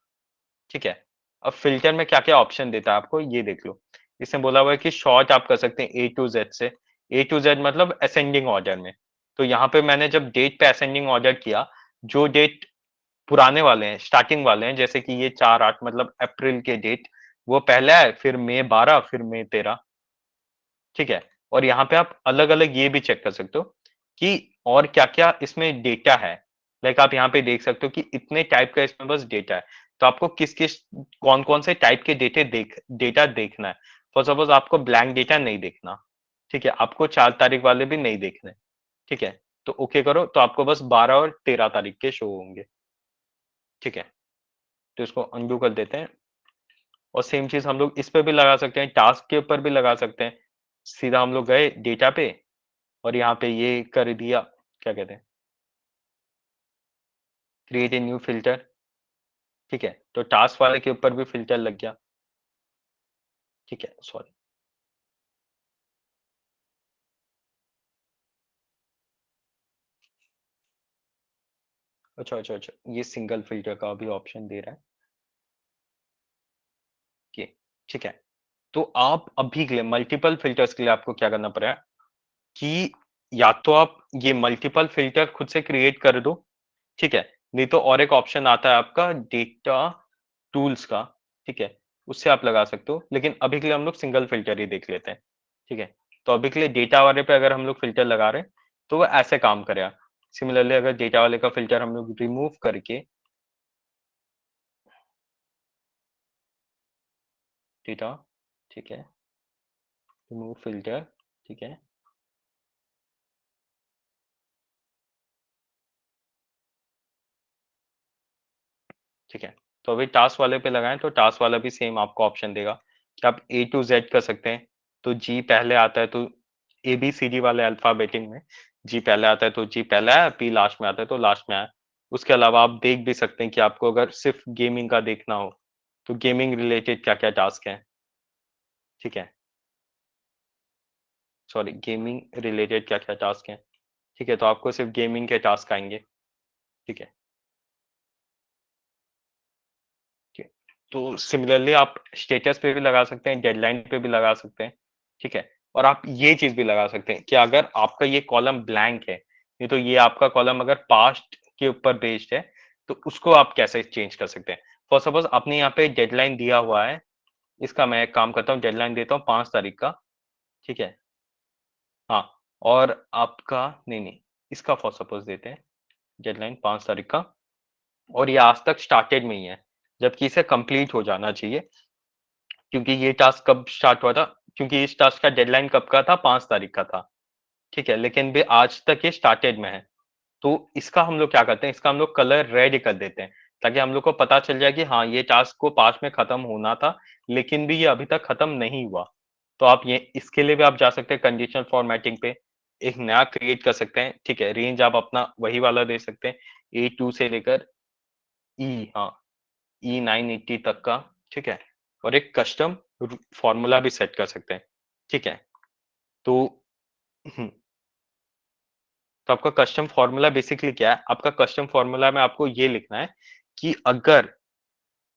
S1: ठीक है, अब फिल्टर में क्या क्या ऑप्शन देता है आपको ये देख लो। इसमें बोला हुआ है कि शॉर्ट आप कर सकते हैं ए टू जेड से। ए टू जेड मतलब असेंडिंग ऑर्डर में। तो यहाँ पे मैंने जब डेट पे असेंडिंग ऑर्डर किया, जो डेट पुराने वाले हैं, स्टार्टिंग वाले हैं, जैसे कि ये 4/8 मतलब अप्रैल के डेट, वो पहला है, फिर मई 12, फिर मई 13। ठीक है, और यहाँ पे आप अलग अलग ये भी चेक कर सकते हो कि और क्या क्या इसमें डेटा है। लाइक आप यहाँ पे देख सकते हो कि इतने टाइप का इसमें बस डेटा है। तो आपको किस किस कौन कौन से टाइप के डेटा देखना है। फॉर सपोज आपको ब्लैंक डेटा नहीं देखना। ठीक है, आपको 4 तारीख वाले भी नहीं देखने। ठीक है, तो ओके करो, तो आपको बस 12 और 13 तारीख के शो होंगे। ठीक है, तो इसको अनडू कर देते हैं। और सेम चीज हम लोग इस पे भी लगा सकते हैं, टास्क के ऊपर भी लगा सकते हैं। सीधा हम लोग गए डेटा पे और यहाँ पे ये कर दिया, क्या कहते हैं, क्रिएट ए न्यू फिल्टर। ठीक है, तो टास्क वाले के ऊपर भी फिल्टर लग गया। ठीक है, सॉरी। अच्छा अच्छा अच्छा, ये सिंगल फिल्टर का भी ऑप्शन दे रहा है। ये ठीक है, तो आप अभी के लिए मल्टीपल फिल्टर्स के लिए आपको क्या करना पड़ेगा कि या तो आप ये मल्टीपल फिल्टर खुद से क्रिएट कर दो। ठीक है, नहीं तो और एक ऑप्शन आता है आपका डेटा टूल्स का। ठीक है, उससे आप लगा सकते हो, लेकिन अभी के लिए हम लोग सिंगल फिल्टर ही देख लेते हैं। ठीक है, तो अभी के लिए डेटा वाले पे अगर हम लोग फिल्टर लगा रहे हैं तो वो ऐसे काम करेगा। सिमिलरली अगर डेटा वाले का फिल्टर हम लोग रिमूव करके डेटा, ठीक है, रिमूव फिल्टर। ठीक है, ठीक है, तो अभी टास्क वाले पे लगाएं तो टास्क वाला भी सेम आपको ऑप्शन देगा कि आप ए टू जेड कर सकते हैं। तो जी पहले आता है तो ए बी सी डी वाले अल्फाबेटिंग में जी पहले आता है तो जी पहला है, पी लास्ट में आता है तो लास्ट में आया। उसके अलावा आप देख भी सकते हैं कि आपको अगर सिर्फ गेमिंग का देखना हो तो गेमिंग रिलेटेड क्या क्या टास्क है। ठीक है, सॉरी, गेमिंग रिलेटेड क्या क्या टास्क है। ठीक है, तो आपको सिर्फ गेमिंग के टास्क आएंगे। ठीक है, ठीक है। तो सिमिलरली आप स्टेटस पे भी लगा सकते हैं, डेडलाइन पे भी लगा सकते हैं। ठीक है, और आप ये चीज भी लगा सकते हैं कि अगर आपका ये कॉलम ब्लैंक है, नहीं तो ये आपका कॉलम अगर पास्ट के ऊपर बेस्ड है तो उसको आप कैसे चेंज कर सकते हैं। फॉर सपोज आपने यहाँ पे डेडलाइन दिया हुआ है, इसका मैं एक काम करता हूँ, डेडलाइन देता हूँ 5 तारीख का। ठीक है, हाँ, और आपका नहीं नहीं, इसका फॉर सपोज देते हैं डेडलाइन 5 तारीख का, और ये आज तक स्टार्टेड में ही है, जबकि इसे कंप्लीट हो जाना चाहिए। क्योंकि ये टास्क कब स्टार्ट हुआ था, क्योंकि इस टास्क का डेडलाइन कब का था, 5 तारीख का था। ठीक है, लेकिन भी आज तक ये स्टार्टेड में है। तो इसका हम लोग क्या करते हैं, इसका हम लोग कलर रेड कर देते हैं, ताकि हम लोग को पता चल जाए कि हाँ ये टास्क को पास में खत्म होना था, लेकिन भी ये अभी तक खत्म नहीं हुआ। तो आप ये इसके लिए भी आप जा सकते हैं कंडीशनल फॉर्मेटिंग पे, एक नया क्रिएट कर सकते हैं, ठीक है। रेंज आप अपना वही वाला दे सकते हैं, A2 से लेकर हाँ E980 तक का, ठीक है। और एक कस्टम फॉर्मूला भी सेट कर सकते हैं, ठीक है। तो हम्म, तो आपका कस्टम फॉर्मूला बेसिकली क्या है? आपका कस्टम फॉर्मूला में आपको ये लिखना है कि अगर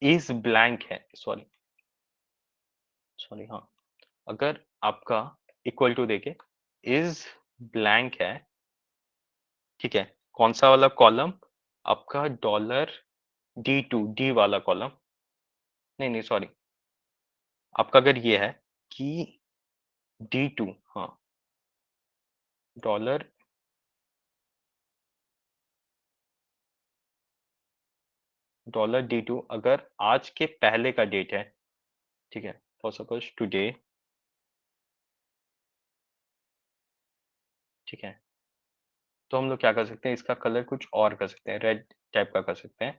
S1: इज ब्लैंक है, सॉरी सॉरी हाँ, अगर आपका इक्वल टू देके इज ब्लैंक है, ठीक है, कौन सा वाला कॉलम? आपका $D2 डी वाला कॉलम, नहीं नहीं सॉरी, आपका अगर ये है कि D2, हाँ, डॉलर $D2 अगर आज के पहले का डेट है, ठीक है, फॉर सपोज टुडे, ठीक है, तो हम लोग क्या कर सकते हैं, इसका कलर कुछ और कर सकते हैं, रेड टाइप का कर सकते हैं,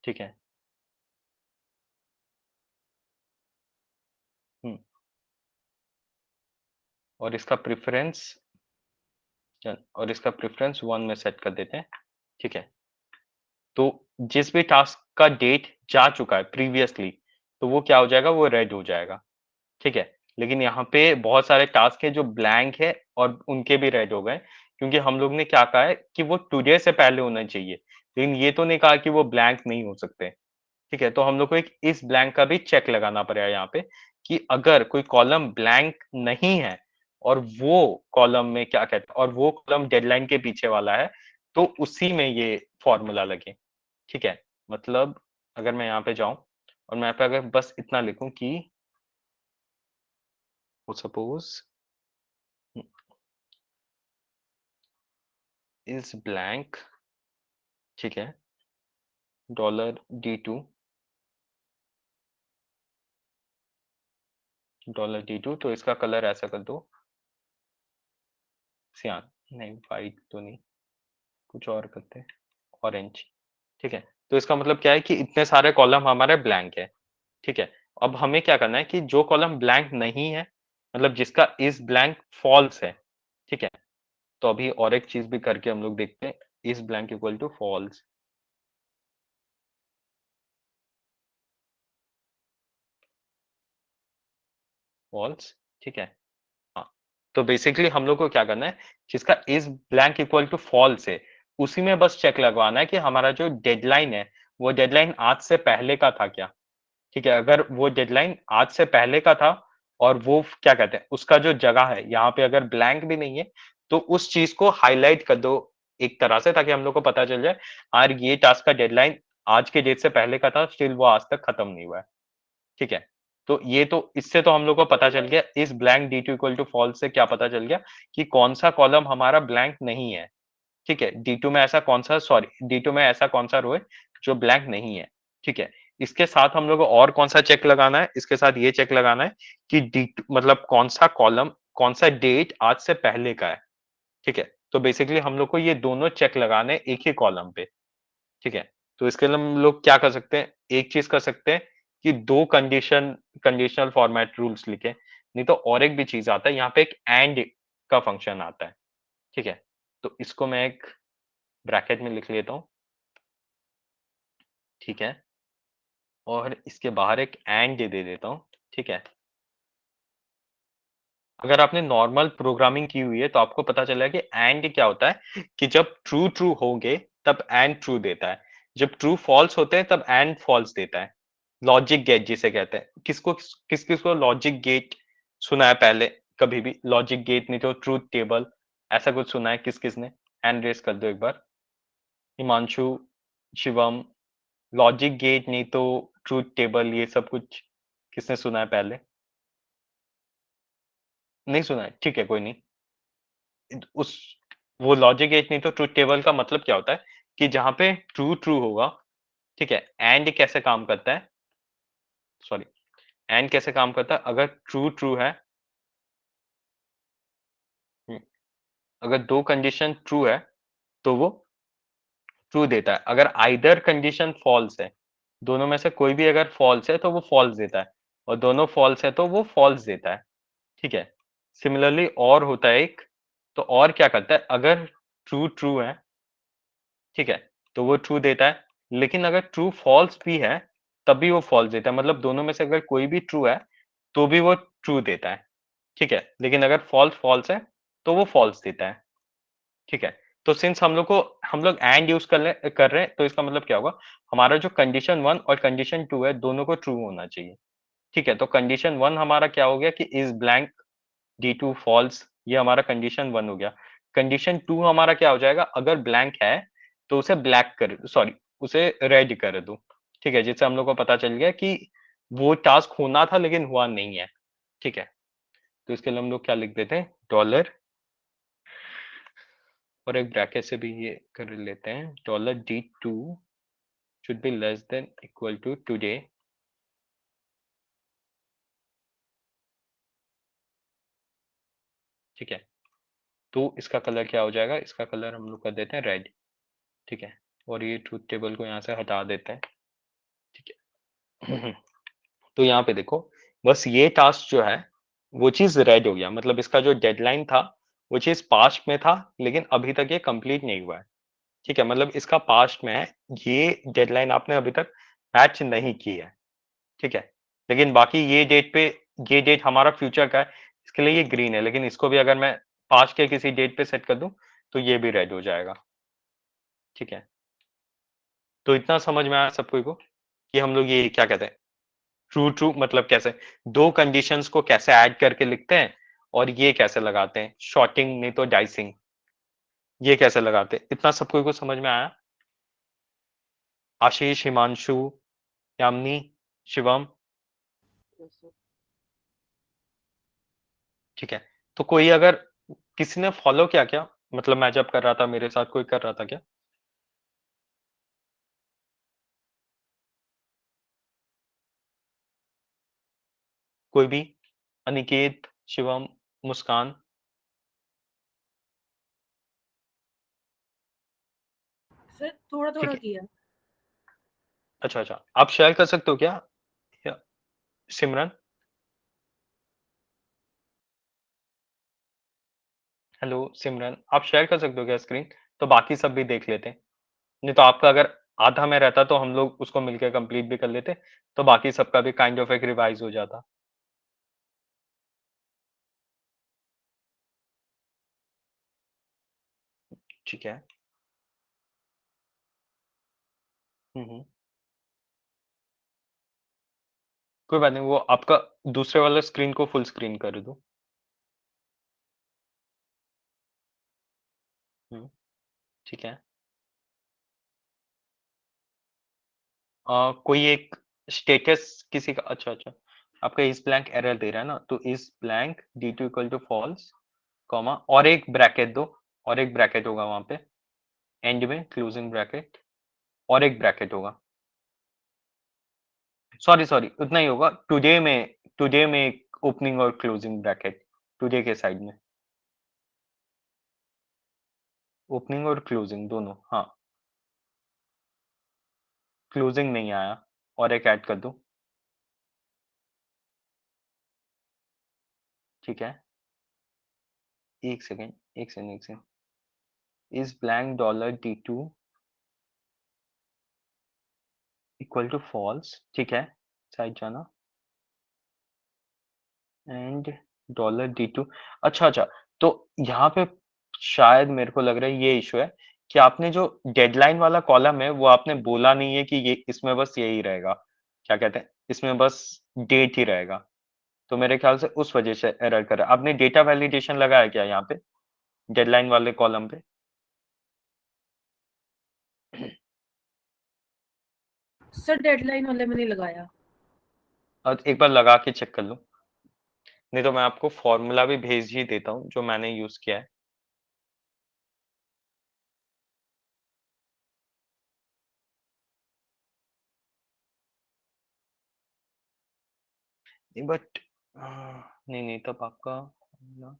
S1: ठीक है। हम्म, और इसका प्रेफरेंस और इसका प्रेफरेंस 1 में सेट कर देते हैं, ठीक है। तो जिस भी टास्क का डेट जा चुका है प्रीवियसली, तो वो क्या हो जाएगा, वो रेड हो जाएगा, ठीक है। लेकिन यहाँ पे बहुत सारे टास्क है जो ब्लैंक है और उनके भी रेड हो गए, क्योंकि हम लोग ने क्या कहा है कि वो टुडे से पहले होना चाहिए, लेकिन ये तो नहीं कहा कि वो ब्लैंक नहीं हो सकते, ठीक है। तो हम लोग को एक इस ब्लैंक का भी चेक लगाना पड़ेगा यहाँ पे, कि अगर कोई कॉलम ब्लैंक नहीं है और वो कॉलम में क्या कहते हैं, और वो कॉलम डेडलाइन के पीछे वाला है, तो उसी में ये फॉर्मूला लगे, ठीक है। मतलब अगर मैं यहाँ पे जाऊं और मैं यहाँ पे अगर बस इतना लिखूं कि सपोज इज ब्लैंक, ठीक है, $D2 $D2, तो इसका कलर ऐसा कर दो, सियान, नहीं वाइट तो नहीं, कुछ और करते हैं, ऑरेंज, ठीक है। तो इसका मतलब क्या है कि इतने सारे कॉलम हमारे ब्लैंक है, ठीक है। अब हमें क्या करना है कि जो कॉलम ब्लैंक नहीं है, मतलब जिसका इज ब्लैंक फॉल्स है, ठीक है। तो अभी और एक चीज भी करके हम लोग देखते हैं, is blank equal to false, false, ठीक है। हाँ, तो बेसिकली हम लोग को क्या करना है, जिसका is blank equal to false है, उसी में बस चेक लगवाना है कि हमारा जो डेडलाइन है, वो डेडलाइन आज से पहले का था क्या, ठीक है। अगर वो डेडलाइन आज से पहले का था और वो क्या कहते हैं, उसका जो जगह है यहाँ पे अगर ब्लैंक भी नहीं है, तो उस चीज को हाईलाइट कर दो एक तरह से, ताकि हम लोग को पता चल जाए यार ये टास्क का डेडलाइन आज के डेट से पहले का था, स्टिल वो आज तक खत्म नहीं हुआ है, ठीक है। तो ये तो इससे तो हम लोग को पता चल गया, इस blank D2 equal to false से क्या पता चल गया कि कौन सा कॉलम हमारा ब्लैंक नहीं है, ठीक है। D2 में ऐसा कौन सा, सॉरी D2 में ऐसा कौन सा रो है जो ब्लैंक नहीं है, ठीक है। इसके साथ हम लोग को और कौन सा चेक लगाना है, इसके साथ ये चेक लगाना है कि D2 मतलब कौन सा कॉलम, कौन सा डेट आज से पहले का है, ठीक है। तो बेसिकली हम लोग को ये दोनों चेक लगाने एक ही कॉलम पे, ठीक है। तो इसके लिए हम लोग क्या कर सकते हैं, एक चीज कर सकते हैं कि दो कंडीशनल फॉर्मेट रूल्स लिखे, नहीं तो और एक भी चीज आता है, यहाँ पे एक एंड का फंक्शन आता है, ठीक है। तो इसको मैं एक ब्रैकेट में लिख लेता हूँ, ठीक है, और इसके बाहर एक एंड दे देता हूँ, ठीक है। अगर आपने नॉर्मल प्रोग्रामिंग की हुई है तो आपको पता चला कि एंड क्या होता है, कि जब ट्रू ट्रू होंगे तब एंड ट्रू देता है, जब ट्रू फॉल्स होते हैं तब एंड फॉल्स देता है। लॉजिक गेट जिसे कहते हैं, किस किस को लॉजिक गेट सुना है पहले, कभी भी लॉजिक गेट नहीं तो ट्रूथ टेबल, ऐसा कुछ सुना है किस किसने? हैंड रेस कर दो एक बार, हिमांशु, शिवम, लॉजिक गेट नहीं तो ट्रूथ टेबल, ये सब कुछ किसने सुना है पहले? नहीं सुना है, ठीक है, कोई नहीं। उस वो लॉजिक गेट नहीं तो ट्रूथ टेबल का मतलब क्या होता है कि जहां पे ट्रू ट्रू होगा, ठीक है। एंड कैसे काम करता है, सॉरी, एंड कैसे काम करता है, अगर ट्रू ट्रू है, हम्म, अगर दो कंडीशन ट्रू है तो वो ट्रू देता है, अगर आइदर कंडीशन फॉल्स है, दोनों में से कोई भी अगर फॉल्स है तो वो फॉल्स देता है, और दोनों फॉल्स है तो वो फॉल्स देता है, ठीक है। सिमिलरली और होता है एक, तो और क्या करता है, अगर ट्रू ट्रू है, ठीक है, तो वो ट्रू देता है, लेकिन अगर ट्रू फॉल्स भी है तब भी वो फॉल्स देता है, मतलब दोनों में से अगर कोई भी ट्रू है तो भी वो ट्रू देता है, ठीक है, लेकिन अगर फॉल्स फॉल्स है तो वो फॉल्स देता है, ठीक है। तो सिंस हम लोग एंड यूज कर रहे हैं, तो इसका मतलब क्या होगा, हमारा जो कंडीशन 1 और कंडीशन 2 है दोनों को ट्रू होना चाहिए, ठीक है। तो कंडीशन 1 हमारा क्या हो गया कि इज ब्लैंक D2 फॉल्स, ये हमारा कंडीशन 1 हो गया। कंडीशन 2 हमारा क्या हो जाएगा, अगर ब्लैंक है तो उसे ब्लैक कर, सॉरी, उसे रेड कर दो, ठीक है, जिससे हम लोग को पता चल गया कि वो टास्क होना था लेकिन हुआ नहीं है, ठीक है। तो इसके लिए हम लोग क्या लिख देते हैं, डॉलर, और एक ब्रैकेट से भी ये कर लेते हैं, dollar D2 should be less than equal to today, ठीक है। तो इसका कलर क्या हो जाएगा, इसका कलर हम लोग कर देते हैं रेड, ठीक है, और ये ट्रूथ टेबल को यहाँ से हटा देते हैं, ठीक है। तो यहाँ पे देखो, बस ये टास्क जो है वो चीज रेड हो गया, मतलब इसका जो डेडलाइन था वो चीज पास्ट में था लेकिन अभी तक ये कंप्लीट नहीं हुआ है, ठीक है, मतलब इसका पास्ट में है, ये डेडलाइन आपने अभी तक मैच नहीं की है, ठीक है, लेकिन बाकी ये डेट पे, ये डेट हमारा फ्यूचर का है, इसके लिए ये ग्रीन है, लेकिन इसको भी अगर मैं पास्ट के किसी डेट पे सेट कर दूं तो ये भी रेड हो जाएगा, ठीक है। तो इतना समझ में आया सब कोई को कि हम लोग ये क्या कहते हैं, ट्रू ट्रू मतलब कैसे दो कंडीशंस को कैसे ऐड करके लिखते हैं, और ये कैसे लगाते हैं, शॉर्टिंग नहीं तो डाइसिंग, ये कैसे लगाते हैं, इतना सब कोई को समझ में आया। आशीष, हिमांशु, यामिनी, शिवम, ठीक है। तो कोई अगर किसी ने फॉलो किया क्या, मतलब मैं जब कर रहा था मेरे साथ कोई कर रहा था क्या? कोई भी, अनिकेत, शिवम, मुस्कान,
S5: सर थोड़ा
S1: ठीक
S5: थोड़ा
S1: है।
S5: किया।
S1: अच्छा अच्छा, आप शेयर कर सकते हो क्या, या सिमरन? हेलो सिमरन, आप शेयर कर सकते हो क्या स्क्रीन, तो बाकी सब भी देख लेते हैं, नहीं तो आपका अगर आधा में रहता तो हम लोग उसको मिलकर कंप्लीट भी कर लेते, तो बाकी सबका भी काइंड ऑफ एक रिवाइज हो जाता। ठीक है। हम्म, कोई बात नहीं, वो आपका दूसरे वाला स्क्रीन को फुल स्क्रीन कर दो। ठीक है। कोई एक स्टेटस किसी का, अच्छा अच्छा, आपका इस ब्लैंक एरर दे रहा है ना, तो इस blank D2 equal to false, comma, और एक ब्रैकेट दो, और एक ब्रैकेट होगा वहां पे एंड में, क्लोजिंग ब्रैकेट, और एक ब्रैकेट होगा, सॉरी सॉरी, उतना ही होगा, टुडे में एक ओपनिंग और क्लोजिंग ब्रैकेट, टुडे के साइड में ओपनिंग और क्लोजिंग दोनों, हाँ, क्लोजिंग नहीं आया, और एक ऐड कर दो, ठीक है। एक सेकेंड, एक सेकेंड, इस blank dollar D2 equal to false, ठीक है, साइड जाना, एंड डॉलर D2, अच्छा अच्छा, तो यहाँ पे शायद मेरे को लग रहा है ये इशू है कि आपने जो डेडलाइन वाला कॉलम है वो आपने बोला नहीं है कि ये इसमें बस यही रहेगा, क्या कहते हैं, इसमें बस डेट ही रहेगा, तो मेरे ख्याल से उस वजह से एरर कर रहा है। आपने डेटा वैलिडेशन लगाया क्या यहाँ पे डेडलाइन वाले कॉलम पे?
S5: सर डेडलाइन वाले में नहीं लगाया।
S1: और एक बार लगा के चेक कर लो, नहीं तो मैं आपको फॉर्मूला भी भेज ही देता हूँ जो मैंने यूज किया है। नहीं बट नहीं नहीं, तब आपका,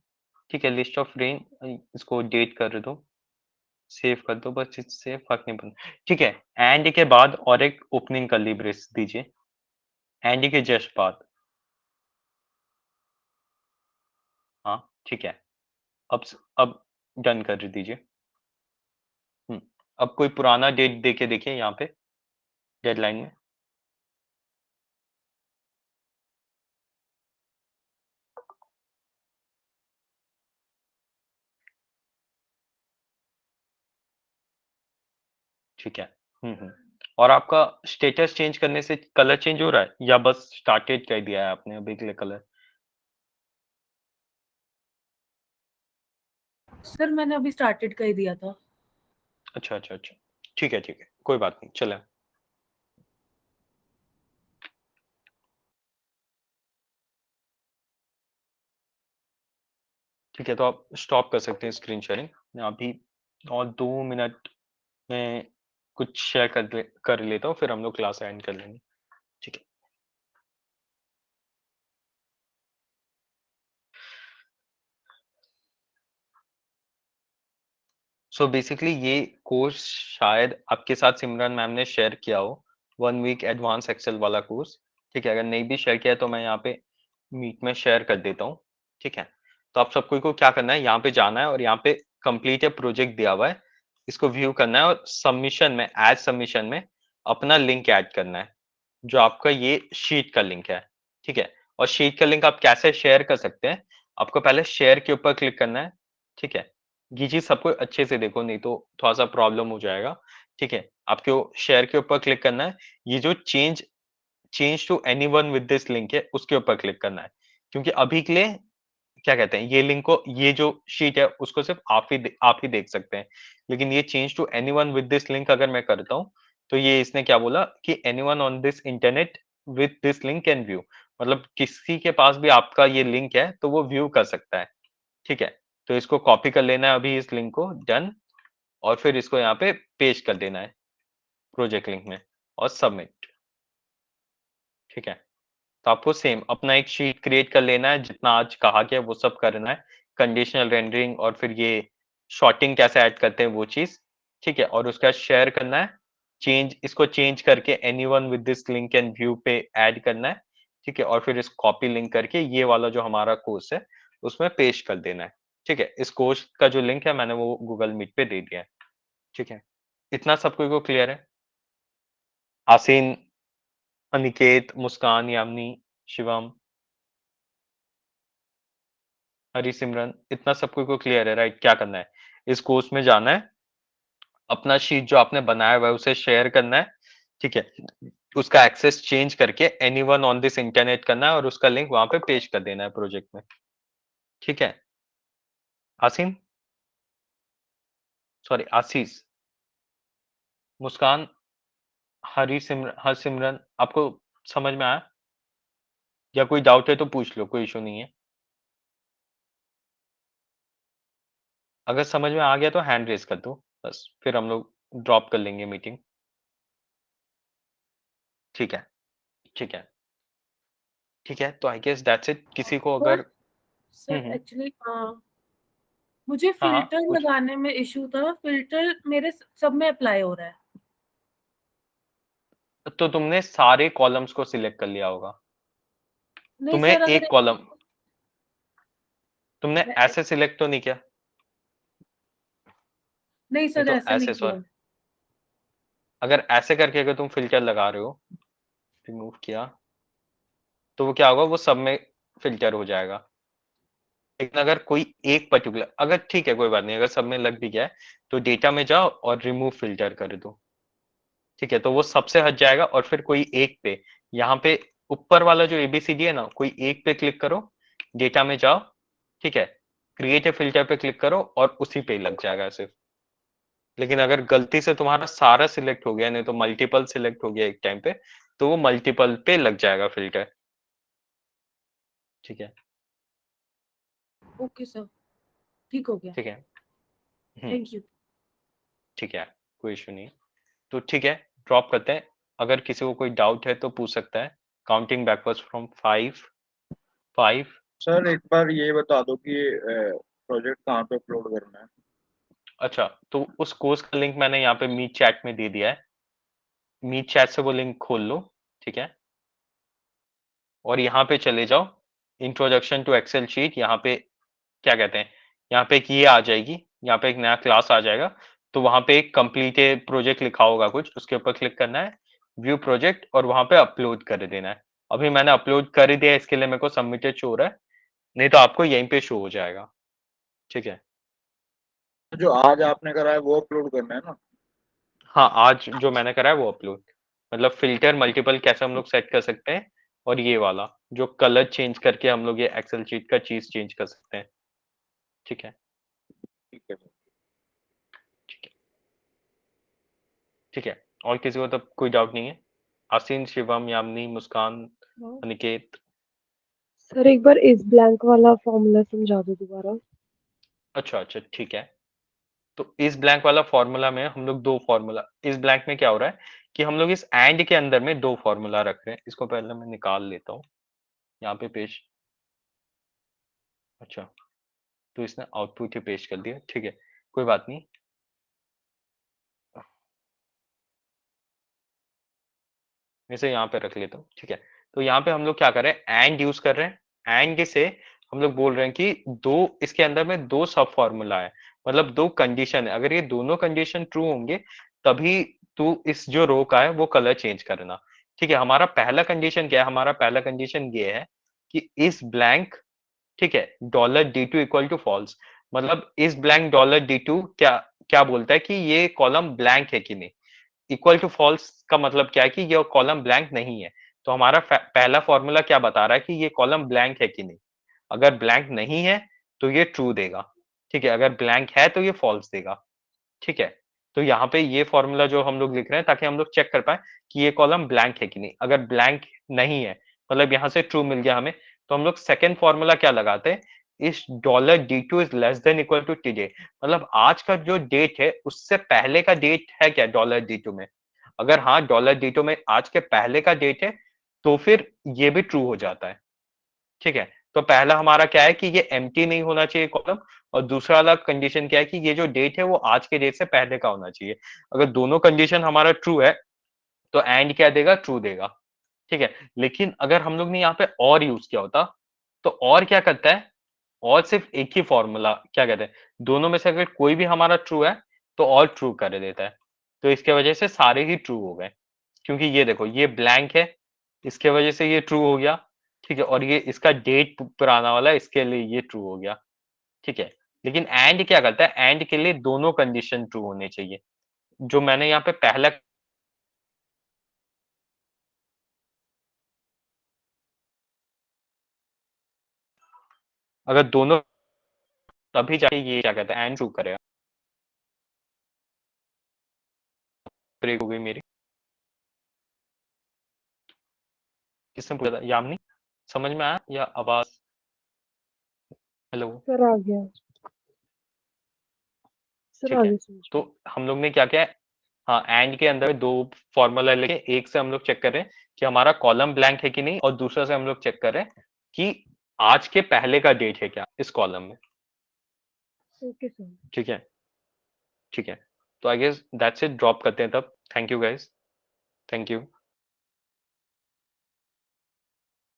S1: ठीक है, लिस्ट ऑफ रेंज, इसको डेट कर दो, सेव कर दो, बस इससे फर्क नहीं पड़ता, ठीक है। एंड के बाद और एक ओपनिंग कर्ली ब्रेस दीजिए, एंड के जस्ट बाद, ठीक है। अब डन कर दीजिए। अब कोई पुराना डेट दे के देखिए यहाँ पे डेडलाइन में। ठीक है। और आपका स्टेटस चेंज करने से कलर चेंज हो रहा है या बस स्टार्टेड कर दिया है आपने अभी के लिए कलर?
S5: सर मैंने अभी स्टार्टेड का ही दिया था।
S1: अच्छा, अच्छा, अच्छा। ठीक है, कोई बात नहीं, चलें। ठीक है, तो आप स्टॉप कर सकते हैं स्क्रीन शेयरिंग। मैं अभी और 2 मिनट में कुछ शेयर कर लेता हूँ, फिर हम लोग क्लास एंड कर लेंगे। ठीक है। सो बेसिकली ये कोर्स शायद आपके साथ सिमरन मैम ने शेयर किया हो, 1 वीक एडवांस एक्सेल वाला कोर्स। ठीक है, अगर नहीं भी शेयर किया है तो मैं यहाँ पे मीट में शेयर कर देता हूँ। ठीक है, तो आप सबको को क्या करना है, यहाँ पे जाना है और यहाँ पे कंप्लीट ए प्रोजेक्ट दिया हुआ है, इसको व्यू करना है और सबमिशन में, एज सबमिशन में अपना लिंक ऐड करना है, जो आपका ये शीट का लिंक है। ठीक है, और शीट का लिंक आप कैसे शेयर कर सकते हैं, आपको पहले शेयर के ऊपर क्लिक करना है। ठीक है, ये चीज सबको अच्छे से देखो, नहीं तो थोड़ा सा प्रॉब्लम हो जाएगा। ठीक है, आपको शेयर के ऊपर क्लिक करना है, ये जो change change to anyone with this link है उसके ऊपर क्लिक करना है, क्योंकि अभी के लिए क्या कहते हैं, ये लिंक को, ये जो शीट है उसको सिर्फ आप ही देख सकते हैं, लेकिन ये change to anyone with this link अगर मैं करता हूँ तो ये इसने क्या बोला कि anyone on this internet with this link can view, मतलब किसी के पास भी आपका ये लिंक है तो वो व्यू कर सकता है। ठीक है, तो इसको कॉपी कर लेना है अभी इस लिंक को, डन, और फिर इसको यहाँ पे पेस्ट कर देना है प्रोजेक्ट लिंक में और सबमिट। ठीक है, तो आपको सेम अपना एक शीट क्रिएट कर लेना है, जितना आज कहा गया वो सब करना है, कंडीशनल रेंडरिंग और फिर ये शॉर्टिंग कैसे ऐड करते हैं वो चीज। ठीक है, और उसका शेयर करना है, चेंज, इसको चेंज करके anyone with this link and view पे ऐड करना है। ठीक है, और फिर इस कॉपी लिंक करके ये वाला जो हमारा कोर्स है उसमें पेस्ट कर देना है। ठीक है, इस कोर्स का जो लिंक है मैंने वो गूगल मीट पे दे दिया है। ठीक है, इतना सब कोई को क्लियर है? आसीन, अनिकेत, मुस्कान, यामिनी, शिवम, हरी सिमरन, इतना सब कोई को क्लियर है राइट? क्या करना है, इस कोर्स में जाना है, अपना शीट जो आपने बनाया हुआ है उसे शेयर करना है। ठीक है, उसका एक्सेस चेंज करके एनीवन ऑन दिस इंटरनेट करना है और उसका लिंक वहां पे पेस्ट कर देना है प्रोजेक्ट में। ठीक है, आसिम, सॉरी आशीष, मुस्कान, हर सिमरन, आपको समझ में आया या कोई डाउट है तो पूछ लो, कोई इशू नहीं है। अगर समझ में आ गया तो हैंड रेज कर दो, बस फिर हम लोग ड्रॉप कर लेंगे मीटिंग। ठीक है, ठीक है, ठीक है, तो आई गेस दैट्स इट। किसी को
S5: सर
S1: अगर
S5: सर एक्चुअली मुझे
S1: हाँ हाँ
S5: फिल्टर
S1: पूछ।
S5: लगाने में इशू था, फिल्टर मेरे सब में अप्लाई हो रहा है।
S1: तो तुमने सारे कॉलम्स को सिलेक्ट कर लिया होगा,
S5: नहीं
S1: तुम्हें
S5: सर, अगर
S1: एक कॉलम, तुमने
S5: मैं
S1: ऐसे सिलेक्ट तो नहीं किया?
S5: नहीं
S1: नहीं
S5: सर,
S1: तो
S5: ऐसा नहीं
S1: ऐसे, सॉरी,
S5: किया।
S1: अगर ऐसे करके अगर तुम फिल्टर लगा रहे हो, रिमूव किया, तो वो क्या होगा, वो सब में फिल्टर हो जाएगा। लेकिन अगर कोई एक पर्टिकुलर, अगर ठीक है कोई बात नहीं, अगर सब में लग भी गया है तो डेटा में जाओ और रिमूव फिल्टर कर दो। ठीक है, तो वो सबसे हट जाएगा और फिर कोई एक पे, यहाँ पे ऊपर वाला जो एबीसीडी है ना, कोई एक पे क्लिक करो, डेटा में जाओ, ठीक है, क्रिएट ए फिल्टर पे क्लिक करो और उसी पे लग जाएगा सिर्फ। लेकिन अगर गलती से तुम्हारा सारा सिलेक्ट हो गया, नहीं तो मल्टीपल सिलेक्ट हो गया एक टाइम पे, तो वो मल्टीपल पे लग जाएगा फिल्टर। ठीक है,
S5: ओके सर, ठीक हो गया।
S1: ठीक है,
S5: थैंक यू।
S1: ठीक है, कोई इशू नहीं। तो ठीक है, ड्रॉप करते हैं। अगर किसी को कोई डाउट है तो पूछ सकता है। Counting backwards from 5, 5।
S6: सर एक बार ये बता दो कि प्रोजेक्ट कहाँ पे अपलोड करना है।
S1: अच्छा, तो उस कोर्स का लिंक मैंने यहाँ पे मीट चैट में दे दिया है, मीट चैट से वो लिंक खोल लो। ठीक है, और यहाँ पे चले जाओ, इंट्रोडक्शन टू एक्सेल शीट, यहाँ पे क्या कहते हैं, यहाँ पे एक ये आ जाएगी, यहाँ पे एक नया क्लास आ जाएगा, तो वहां पे एक कंप्लीट प्रोजेक्ट लिखा होगा कुछ, उसके ऊपर क्लिक करना है, व्यू प्रोजेक्ट, और वहां पे अपलोड कर देना है। अभी मैंने अपलोड कर ही दिया, इसके लिए मेरे को सबमिटेड शो हो रहा है, नहीं तो आपको यहीं पे शो हो जाएगा। ठीक है,
S6: जो आज आपने करा है वो अपलोड करना है ना?
S1: हाँ आज जो मैंने करा है वो अपलोड, मतलब फिल्टर मल्टीपल कैसे हम लोग सेट कर सकते हैं, और ये वाला जो कलर चेंज करके हम लोग ये एक्सेल शीट का चीज चेंज कर सकते हैं। ठीक है,
S6: ठीक है सर।
S1: ठीक है, ठीक है। और किसी को तब कोई डाउट नहीं है? आसीन, शिवम, यामिनी, मुस्कान,
S4: हाँ
S1: अनिकेत।
S4: सर, एक बार इस ब्लैंक वाला फॉर्मूला समझा दो दोबारा।
S1: अच्छा अच्छा, ठीक है। तो इस ब्लैंक वाला फॉर्मूला में हम लोग दो फॉर्मूला, इस ब्लैंक में क्या हो रहा है कि हम लोग इस एंड के अंदर में दो फॉर्मूला रख रहे हैं। इसको पहले मैं निकाल लेता हूँ, यहाँ पे पेश, अच्छा, तो इसने आउटपुट ही पेश कर दिया, ठीक है, कोई बात नहीं। मैं इसे यहाँ पे रख लेता हूँ, ठीक है। तो यहाँ पे हम लोग क्या कर रहे हैं, एंड यूज कर रहे हैं, एंड से हम लोग बोल रहे हैं कि दो, इसके अंदर में दो सब फॉर्मूला है, मतलब दो कंडीशन है, अगर ये दोनों कंडीशन ट्रू होंगे तभी तू इस जो रो का है वो कलर चेंज करना। ठीक है, हमारा पहला कंडीशन क्या है, हमारा पहला कंडीशन ये है कि इस ब्लैंक, ठीक है, dollar D two equal to false, मतलब इस ब्लैंक डॉलर डी टू क्या क्या बोलता है कि ये कॉलम ब्लैंक है कि नहीं। इक्वल टू फॉल्स का मतलब क्या है कि ये कॉलम ब्लैंक नहीं है। तो हमारा पहला फॉर्मूला क्या बता रहा है कि ये कॉलम ब्लैंक है कि नहीं। अगर ब्लैंक नहीं है तो ये ट्रू देगा, ठीक है, अगर ब्लैंक है तो ये फॉल्स देगा। ठीक है, तो यहाँ पे ये फॉर्मूला जो हम लोग लिख रहे हैं ताकि हम लोग चेक कर पाए कि ये कॉलम ब्लैंक है कि नहीं। अगर ब्लैंक नहीं है, मतलब यहाँ से ट्रू मिल गया हमें, तो हम लोग सेकेंड फॉर्मूला क्या लगाते हैं, इस dollar D two is less than equal to today, मतलब आज का जो डेट है उससे पहले का डेट है क्या डॉलर डी टू में। अगर हाँ डॉलर डी टू में आज के पहले का डेट है तो फिर ये भी ट्रू हो जाता है। ठीक है, तो पहला हमारा क्या है कि ये एम्प्टी नहीं होना चाहिए कॉलम, और दूसरा वाला कंडीशन क्या है कि ये जो डेट है वो आज के डेट से पहले का होना चाहिए। अगर दोनों कंडीशन हमारा ट्रू है तो एंड क्या देगा, ट्रू देगा। ठीक है, लेकिन अगर हम लोग ने यहाँ पे और यूज किया होता, तो और क्या करता है, और सिर्फ एक ही फॉर्मूला क्या कहते हैं, दोनों में से अगर कोई भी हमारा ट्रू है तो और ट्रू कर देता है। तो इसके वजह से सारे ही ट्रू हो गए, क्योंकि ये देखो ये ब्लैंक है, इसके वजह से ये ट्रू हो गया। ठीक है, और ये इसका डेट पुराना वाला है, इसके लिए ये ट्रू हो गया। ठीक है, लेकिन एंड क्या करता है, एंड के लिए दोनों कंडीशन ट्रू होने चाहिए। जो मैंने यहाँ पे पहला, अगर दोनों, तभी जाके ये क्या कहते हैं एंड ट्रू करेगा। ब्रेक हो गई मेरी, किसने पूछा था, यामिनी, समझ में आया या आवाज? हेलो,
S4: सर आ गया, सर
S1: ठीक है,
S4: आगे समझ
S1: तो
S4: में।
S1: हम लोग ने क्या किया, हाँ एंड के अंदर दो फॉर्मूला लेके, एक से हम लोग चेक कर रहे हैं कि हमारा कॉलम ब्लैंक है कि नहीं, और दूसरा से हम लोग चेक कर रहे हैं कि आज के पहले का डेट है क्या इस कॉलम में।
S4: Okay sir.
S1: ठीक है, ठीक है, तो I guess that's it, drop करते हैं तब। Thank you guys, thank you.